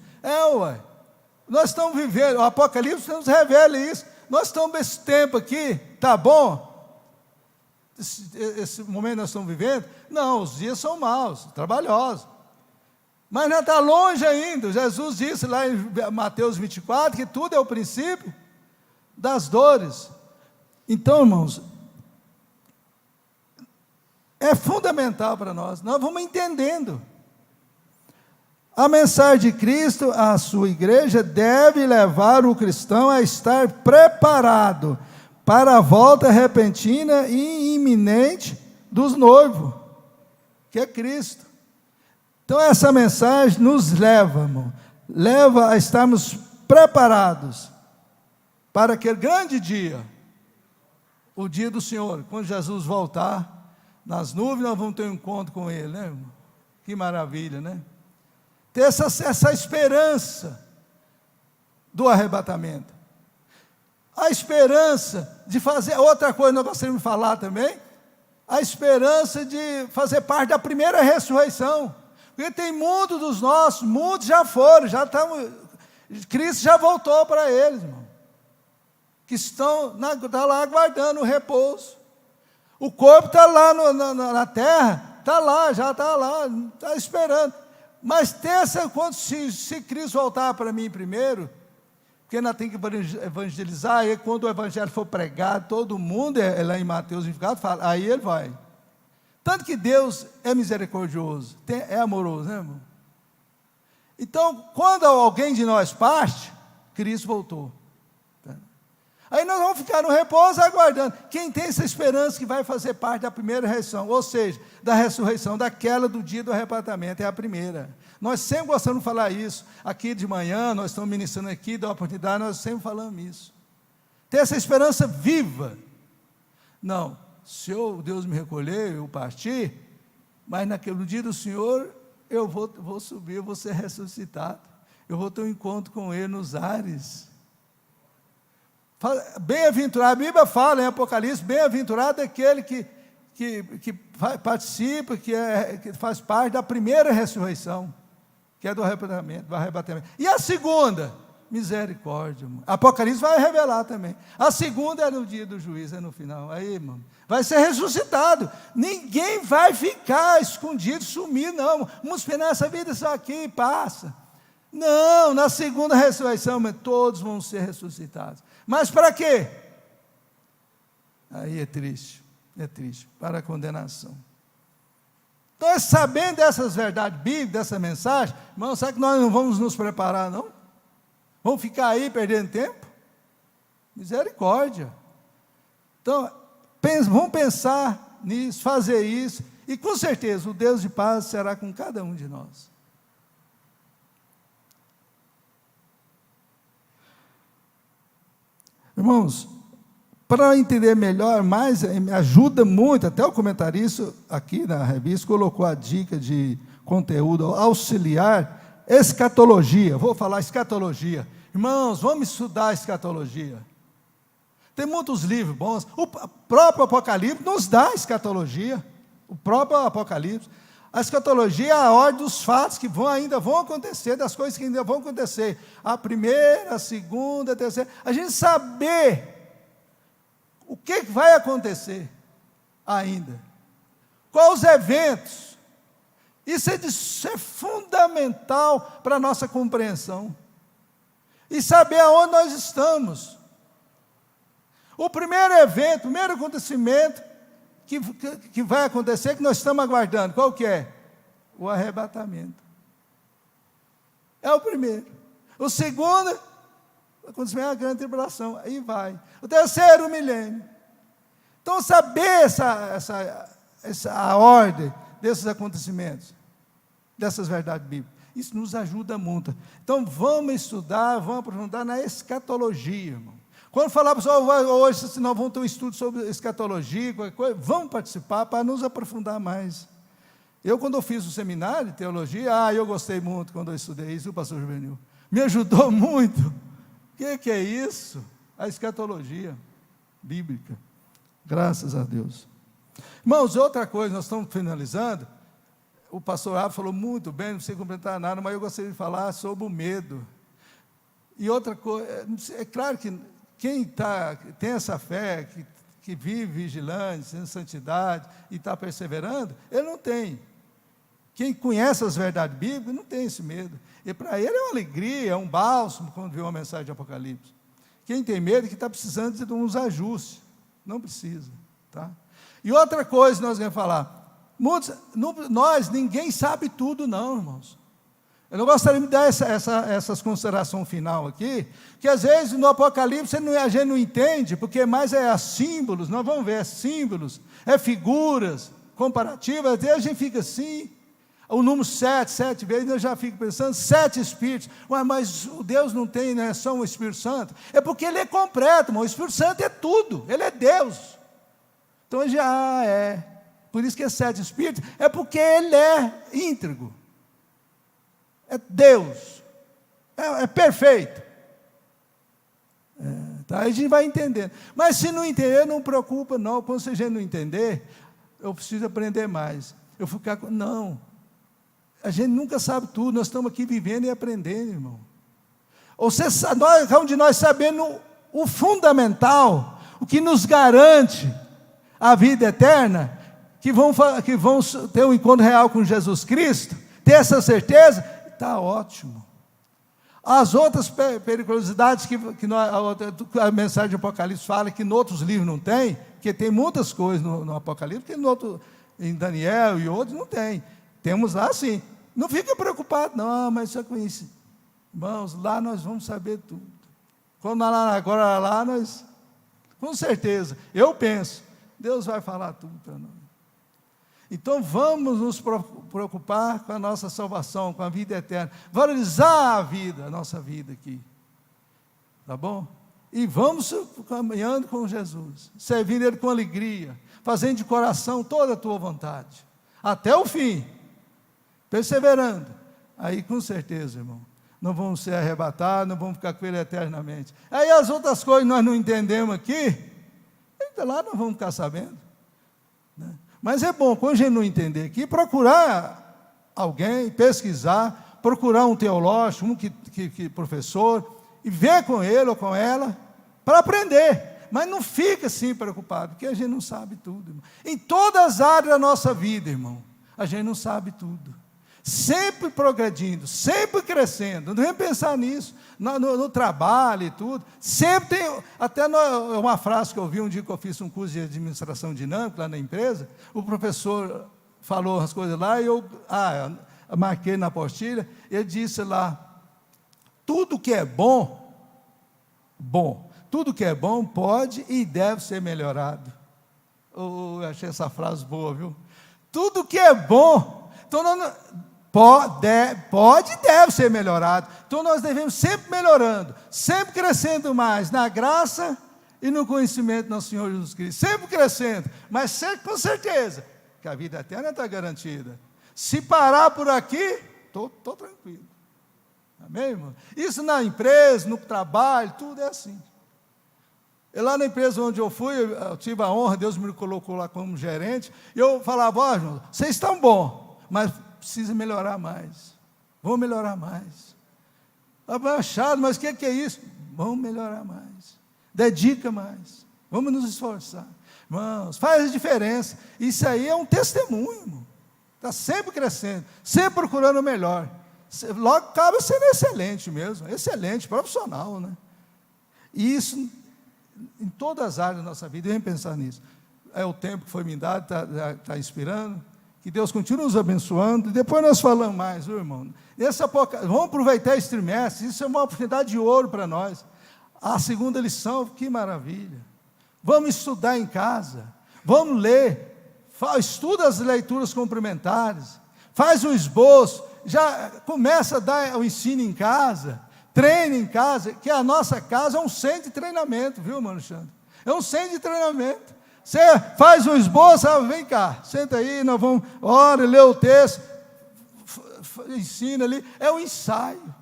Nós estamos vivendo, o Apocalipse nos revela isso. Nós estamos nesse tempo aqui, tá bom? Esse momento que nós estamos vivendo? Não, os dias são maus, trabalhosos. Mas não está longe ainda. Jesus disse lá em Mateus 24 que tudo é o princípio das dores. Então, irmãos, é fundamental para nós vamos entendendo. A mensagem de Cristo à sua igreja deve levar o cristão a estar preparado para a volta repentina e iminente dos noivos, que é Cristo. Então essa mensagem nos leva, irmão, leva a estarmos preparados para aquele grande dia, o dia do Senhor, quando Jesus voltar nas nuvens, nós vamos ter um encontro com Ele, né, irmão? Que maravilha, né? Ter essa esperança do arrebatamento. A esperança de fazer, outra coisa que nós gostaríamos de falar também, a esperança de fazer parte da primeira ressurreição. Porque tem muitos dos nossos, muitos já foram, Cristo já voltou para eles, irmão. Que estão lá aguardando o repouso. O corpo está lá na terra, está lá, já está lá, está esperando. Mas se Cristo voltar para mim primeiro, porque nós temos que evangelizar, e quando o evangelho for pregado, todo mundo, lá em Mateus 24, fala, aí ele vai. Tanto que Deus é misericordioso, é amoroso, né, irmão? Então, quando alguém de nós parte, Cristo voltou. Aí nós vamos ficar no repouso aguardando. Quem tem essa esperança que vai fazer parte da primeira ressurreição, ou seja, da ressurreição, daquela do dia do arrebatamento, é a primeira. Nós sempre gostamos de falar isso. Aqui de manhã, nós estamos ministrando aqui, dá oportunidade, nós sempre falamos isso. Ter essa esperança viva. Não, se Deus me recolher, eu partir, mas no dia do Senhor, eu vou subir, eu vou ser ressuscitado. Eu vou ter um encontro com Ele nos ares. Bem-aventurado, a Bíblia fala em Apocalipse, bem-aventurado é aquele que participa, que faz parte da primeira ressurreição, que é do arrebatamento. E a segunda? Misericórdia, irmão. Apocalipse vai revelar também. A segunda é no dia do juízo, é no final. Aí, irmão, vai ser ressuscitado. Ninguém vai ficar escondido, sumir, não. Vamos esperar essa vida só aqui, passa. Não, na segunda ressurreição, todos vão ser ressuscitados. Mas para quê? Aí é triste, para a condenação. Então, sabendo dessas verdades bíblicas, dessa mensagem, irmão, sabe que nós não vamos nos preparar, não? Vamos ficar aí perdendo tempo? Misericórdia. Então, vamos pensar nisso, fazer isso, e com certeza o Deus de paz será com cada um de nós. Irmãos, para entender melhor, mais, me ajuda muito, até o comentarista aqui na revista colocou a dica de conteúdo auxiliar, escatologia. Vou falar escatologia. Irmãos, vamos estudar escatologia. Tem muitos livros bons. O próprio Apocalipse nos dá escatologia. O próprio Apocalipse. A escatologia é a ordem dos fatos que ainda vão acontecer, das coisas que ainda vão acontecer. A primeira, a segunda, a terceira. A gente saber o que vai acontecer ainda. Quais os eventos. Isso é fundamental para a nossa compreensão. E saber aonde nós estamos. O primeiro evento, o primeiro acontecimento que vai acontecer, que nós estamos aguardando, qual que é? O arrebatamento. É o primeiro. O segundo, acontecimento é a grande tribulação, aí vai. O terceiro, o milênio. Então, saber a ordem desses acontecimentos, dessas verdades bíblicas. Isso nos ajuda muito. Então, vamos estudar, vamos aprofundar na escatologia, irmão. Quando falar, pessoal, hoje, se nós vamos ter um estudo sobre escatologia, qualquer coisa, vamos participar para nos aprofundar mais. Eu, quando eu fiz o seminário de teologia, eu gostei muito quando eu estudei isso, o pastor Juvenil. Me ajudou muito. O que é isso? A escatologia bíblica. Graças a Deus. Irmãos, outra coisa, nós estamos finalizando. O pastor Abel falou muito bem, não precisa completar nada, mas eu gostaria de falar sobre o medo. E outra coisa, é claro que quem tem essa fé, que vive vigilante, em santidade, e está perseverando, ele não tem. Quem conhece as verdades bíblicas não tem esse medo. E para ele é uma alegria, é um bálsamo quando vê uma mensagem de Apocalipse. Quem tem medo é que está precisando de uns ajustes. Não precisa. Tá? E outra coisa nós vamos falar. Ninguém sabe tudo não, irmãos. Eu não gostaria de dar essas considerações final aqui, que às vezes no Apocalipse a gente não entende, porque mais é símbolos, nós vamos ver, símbolos, figuras comparativas, às vezes a gente fica assim, o número 7 vezes, eu já fico pensando, 7 espíritos, mas o Deus não tem, né, só o Espírito Santo, é porque ele é completo, irmão. O Espírito Santo é tudo, ele é Deus, então por isso que é 7 espíritos, é porque ele é íntegro, é Deus, é perfeito, tá? Aí a gente vai entendendo, mas se não entender, não preocupa não, quando a gente não entender, eu preciso aprender mais, não, a gente nunca sabe tudo, nós estamos aqui vivendo e aprendendo, irmão. Cada um de nós sabendo o fundamental, o que nos garante a vida eterna, que vão ter um encontro real com Jesus Cristo, ter essa certeza, está ótimo. As outras periculosidades que a mensagem do Apocalipse fala, que em outros livros não tem, porque tem muitas coisas no Apocalipse, que em Daniel e outros não tem. Temos lá sim. Não fica preocupado, não, mas só com isso. Irmãos, lá nós vamos saber tudo. Quando agora lá nós, com certeza, eu penso, Deus vai falar tudo para nós. Então vamos nos preocupar com a nossa salvação, com a vida eterna, valorizar a vida, a nossa vida aqui, tá bom? E vamos caminhando com Jesus, servindo Ele com alegria, fazendo de coração toda a tua vontade, até o fim, perseverando, aí com certeza, irmão, não vamos ser arrebatados, não vamos ficar com Ele eternamente. Aí as outras coisas nós não entendemos aqui, então lá nós vamos ficar sabendo, né? Mas é bom, quando a gente não entender aqui, procurar alguém, pesquisar, procurar um teológico, que professor, e ver com ele ou com ela, para aprender. Mas não fica assim preocupado, porque a gente não sabe tudo, irmão. Em todas as áreas da nossa vida, irmão, a gente não sabe tudo. Sempre progredindo, sempre crescendo, não vem pensar nisso, no trabalho e tudo, sempre tem, até uma frase que eu vi um dia que eu fiz um curso de administração dinâmica lá na empresa, o professor falou as coisas lá, e eu marquei na apostila, ele disse lá, tudo que é bom, tudo que é bom pode e deve ser melhorado. Eu achei essa frase boa, viu? Tudo que é bom, então pode e deve ser melhorado. Então nós devemos sempre melhorando, sempre crescendo mais na graça e no conhecimento do nosso Senhor Jesus Cristo, sempre crescendo, mas sempre com certeza que a vida eterna está garantida. Se parar por aqui, estou tranquilo. Amém, irmão? Isso na empresa, no trabalho, tudo é assim. E lá na empresa onde eu fui, eu tive a honra, Deus me colocou lá como gerente, e eu falava, irmão, vocês estão bons, mas precisa melhorar mais. Vamos melhorar mais. Está achado, mas o que é isso? Vamos melhorar mais. Dedica mais. Vamos nos esforçar. Irmãos, faz a diferença. Isso aí é um testemunho, irmão. Está sempre crescendo, sempre procurando o melhor. Logo acaba sendo excelente mesmo, excelente, profissional, né? E isso em todas as áreas da nossa vida, eu venho pensar nisso. É o tempo que foi me dado, está inspirando. Que Deus continue nos abençoando. E depois nós falamos mais, viu, irmão? Vamos aproveitar esse trimestre. Isso é uma oportunidade de ouro para nós. A segunda lição, que maravilha. Vamos estudar em casa. Vamos ler. estuda as leituras complementares, faz um esboço, já começa a dar o ensino em casa, treina em casa, que a nossa casa é um centro de treinamento, viu, mano Alexandre? É um centro de treinamento. Você faz um esboço, vem cá, senta aí, nós vamos, ora, lê o texto, ensina ali, é um ensaio.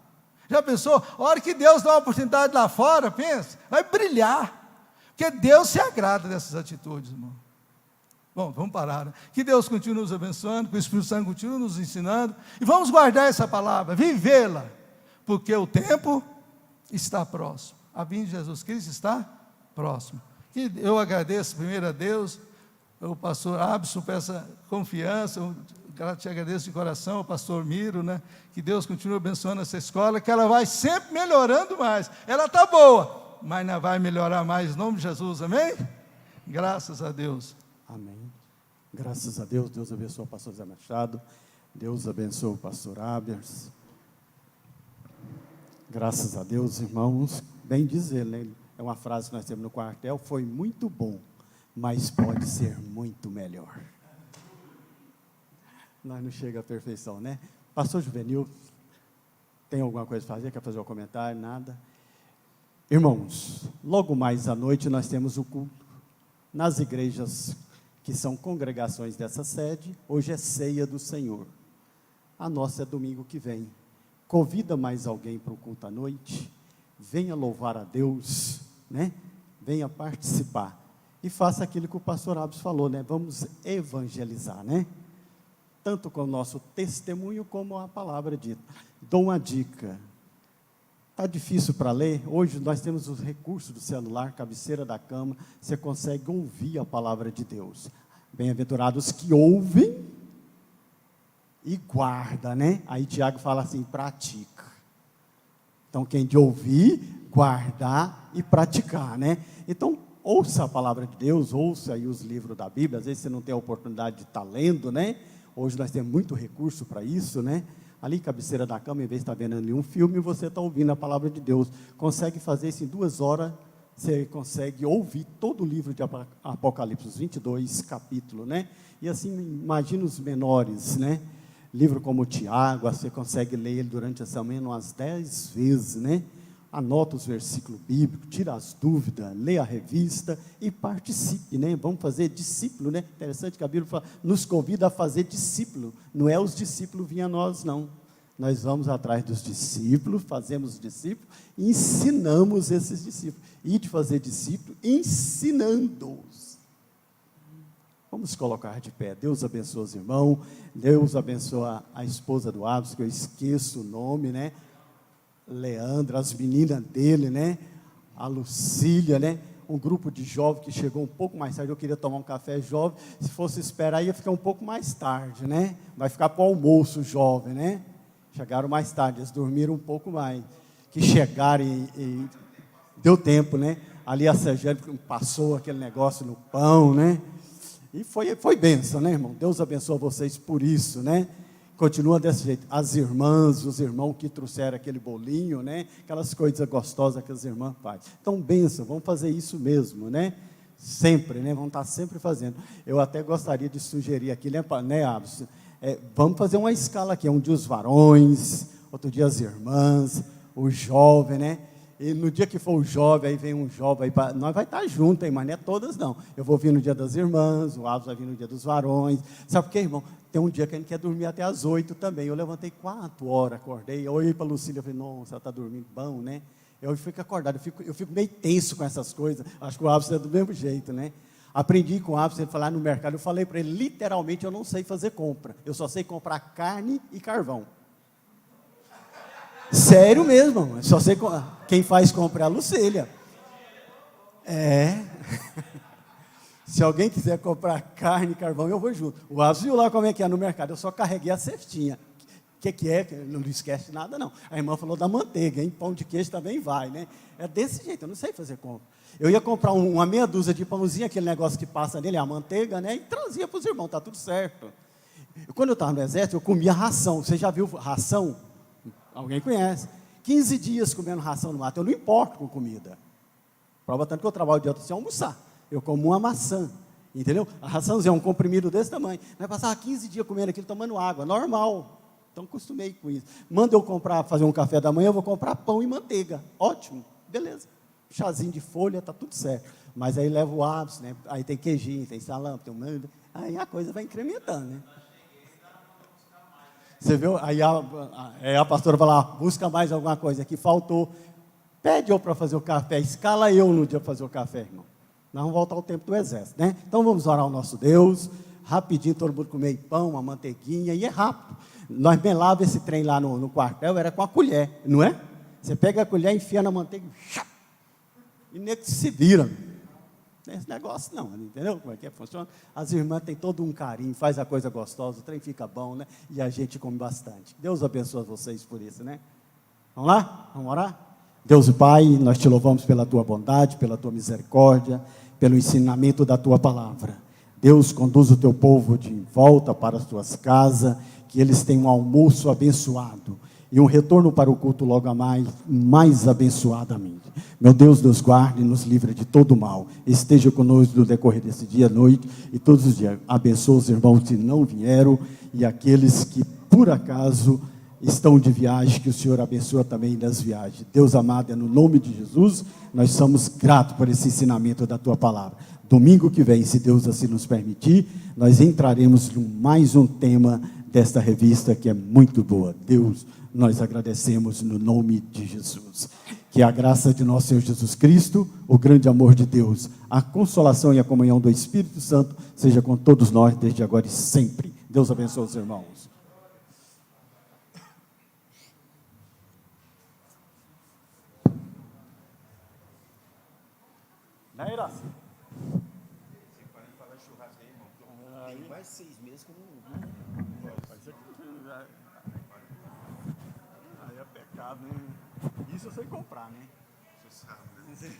Já pensou? A hora que Deus dá uma oportunidade lá fora, pensa, vai brilhar, porque Deus se agrada dessas atitudes, irmão. Bom, vamos parar, né? Que Deus continue nos abençoando, que o Espírito Santo continue nos ensinando, e vamos guardar essa palavra, vivê-la, porque o tempo está próximo, a vinda de Jesus Cristo está próximo. E eu agradeço primeiro a Deus, o pastor Abson, por essa confiança, eu te agradeço de coração, o pastor Miro, né? Que Deus continue abençoando essa escola, que ela vai sempre melhorando mais. Ela está boa, mas ainda vai melhorar mais, em nome de Jesus, amém? Graças a Deus. Amém. Graças a Deus, Deus abençoe o pastor Zé Machado, Deus abençoe o pastor Abers. Graças a Deus, irmãos, bem dizer, né? É uma frase que nós temos no quartel, foi muito bom, mas pode ser muito melhor. Nós não chega à perfeição, né? Pastor Juvenil, tem alguma coisa a fazer? Quer fazer um comentário? Nada? Irmãos, logo mais à noite nós temos o culto nas igrejas que são congregações dessa sede. Hoje é ceia do Senhor. A nossa é domingo que vem. Convida mais alguém para o culto à noite. Venha louvar a Deus, né? Venha participar. E faça aquilo que o pastor Abos falou, né? Vamos evangelizar, né? Tanto com o nosso testemunho, como a palavra dita. Dou uma dica. Está difícil para ler? Hoje nós temos os recursos do celular, cabeceira da cama, você consegue ouvir a palavra de Deus. Bem-aventurados que ouvem e guarda, né? Aí Tiago fala assim, pratica. Então, quem de ouvir, guardar e praticar, né? Então, ouça a palavra de Deus, ouça aí os livros da Bíblia. Às vezes você não tem a oportunidade de estar lendo, né? Hoje nós temos muito recurso para isso, né? Ali, cabeceira da cama, em vez de estar vendo ali um filme, você está ouvindo a palavra de Deus. Consegue fazer isso em 2 horas, você consegue ouvir todo o livro de Apocalipse, os 22 capítulos, né? E assim, imagina os menores, né? Livro como Tiago, você consegue ler ele durante a semana umas 10 vezes, né? Anota os versículos bíblicos, tira as dúvidas, lê a revista e participe, né? Vamos fazer discípulo, né? Interessante que a Bíblia nos convida a fazer discípulo. Não é os discípulos vir a nós, não. Nós vamos atrás dos discípulos, fazemos discípulos e ensinamos esses discípulos. E de fazer discípulo, ensinando-os. Vamos colocar de pé. Deus abençoe os irmãos. Deus abençoe a esposa do Abos, que eu esqueço o nome, né? Leandro, as meninas dele, né? A Lucília, né? Um grupo de jovens que chegou um pouco mais tarde. Eu queria tomar um café jovem. Se fosse esperar, ia ficar um pouco mais tarde, né? Vai ficar para o almoço jovem, né? Chegaram mais tarde, eles dormiram um pouco mais. Que chegaram e deu tempo, né? Ali a Sergiane passou aquele negócio no pão, né? E foi bênção, né, irmão? Deus abençoe vocês por isso, né? Continua desse jeito. As irmãs, os irmãos que trouxeram aquele bolinho, né? Aquelas coisas gostosas que as irmãs fazem. Então, bênção, vamos fazer isso mesmo, né? Sempre, né? Vamos estar sempre fazendo. Eu até gostaria de sugerir aqui, né, Abos? Vamos fazer uma escala aqui. Um dia os varões, outro dia as irmãs, o jovem, né? E no dia que for o jovem, aí vem um jovem, nós vai estar juntos, hein, mas não é todas não. Eu vou vir no dia das irmãs, o Abos vai vir no dia dos varões. Sabe por quê, irmão? Tem um dia que a gente quer dormir até as 8 também. Eu levantei 4 horas, acordei, eu olhei para a Lucília e falei, nossa, ela está dormindo bom, né? Eu fico acordado, eu fico meio tenso com essas coisas. Acho que o Abos é do mesmo jeito, né? Aprendi com o Abos, ele falar no mercado, eu falei para ele, literalmente, eu não sei fazer compra. Eu só sei comprar carne e carvão. Sério mesmo, irmão. Só sei quem faz compra é a Lucília. Se alguém quiser comprar carne e carvão, eu vou junto. O Abos viu lá como é que é no mercado, eu só carreguei a cestinha. O que é? Não esquece nada, não. A irmã falou da manteiga, hein? Pão de queijo também vai, né? É desse jeito, eu não sei fazer compra. Eu ia comprar uma meia dúzia de pãozinho, aquele negócio que passa nele, a manteiga, né? E trazia para os irmãos, tá tudo certo. Quando eu estava no exército, eu comia ração. Você já viu ração? Alguém conhece? 15 dias comendo ração no mato, eu não importo com comida. Prova tanto que eu trabalho de outra sem almoçar. Eu como uma maçã. Entendeu? A raçãozinha é um comprimido desse tamanho. Nós passava 15 dias comendo aquilo, tomando água, normal. Então, acostumei com isso. Manda eu comprar, fazer um café da manhã, eu vou comprar pão e manteiga. Ótimo, beleza. Chazinho de folha, tá tudo certo. Mas aí leva o hábito, né? Aí tem queijinho, tem salame, tem aí a coisa vai incrementando, né? Você viu? Aí a pastora fala, busca mais alguma coisa que faltou. Pede eu para fazer o café, escala eu no dia para fazer o café, irmão. Nós vamos voltar ao tempo do exército, né? Então vamos orar ao nosso Deus, rapidinho, todo mundo comer pão, uma manteiguinha, e é rápido. Nós melava esse trem lá no quartel, era com a colher, não é? Você pega a colher, enfia na manteiga, e nem que se vira. Não tem esse negócio não, entendeu como é que funciona? As irmãs têm todo um carinho, faz a coisa gostosa, o trem fica bom, né? E a gente come bastante. Deus abençoe vocês por isso, né? Vamos lá? Vamos orar? Deus e Pai, nós te louvamos pela tua bondade, pela tua misericórdia, pelo ensinamento da tua palavra. Deus, conduz o teu povo de volta para as tuas casas, que eles tenham um almoço abençoado e um retorno para o culto logo a mais abençoadamente. Meu Deus, nos guarde e nos livre de todo mal. Esteja conosco no decorrer desse dia, noite e todos os dias. Abençoa os irmãos que não vieram e aqueles que, por acaso, estão de viagem, que o Senhor abençoa também das viagens. Deus amado, é no nome de Jesus, nós somos gratos por esse ensinamento da tua palavra. Domingo que vem, se Deus assim nos permitir, nós entraremos em mais um tema desta revista que é muito boa. Deus, nós agradecemos no nome de Jesus. Que a graça de nosso Senhor Jesus Cristo, o grande amor de Deus, a consolação e a comunhão do Espírito Santo seja com todos nós desde agora e sempre. Deus abençoe os irmãos. Não é, Iraci? Mais 6 meses que eu não. Aí é pecado, né? Isso eu sei comprar, né? Você sabe, né?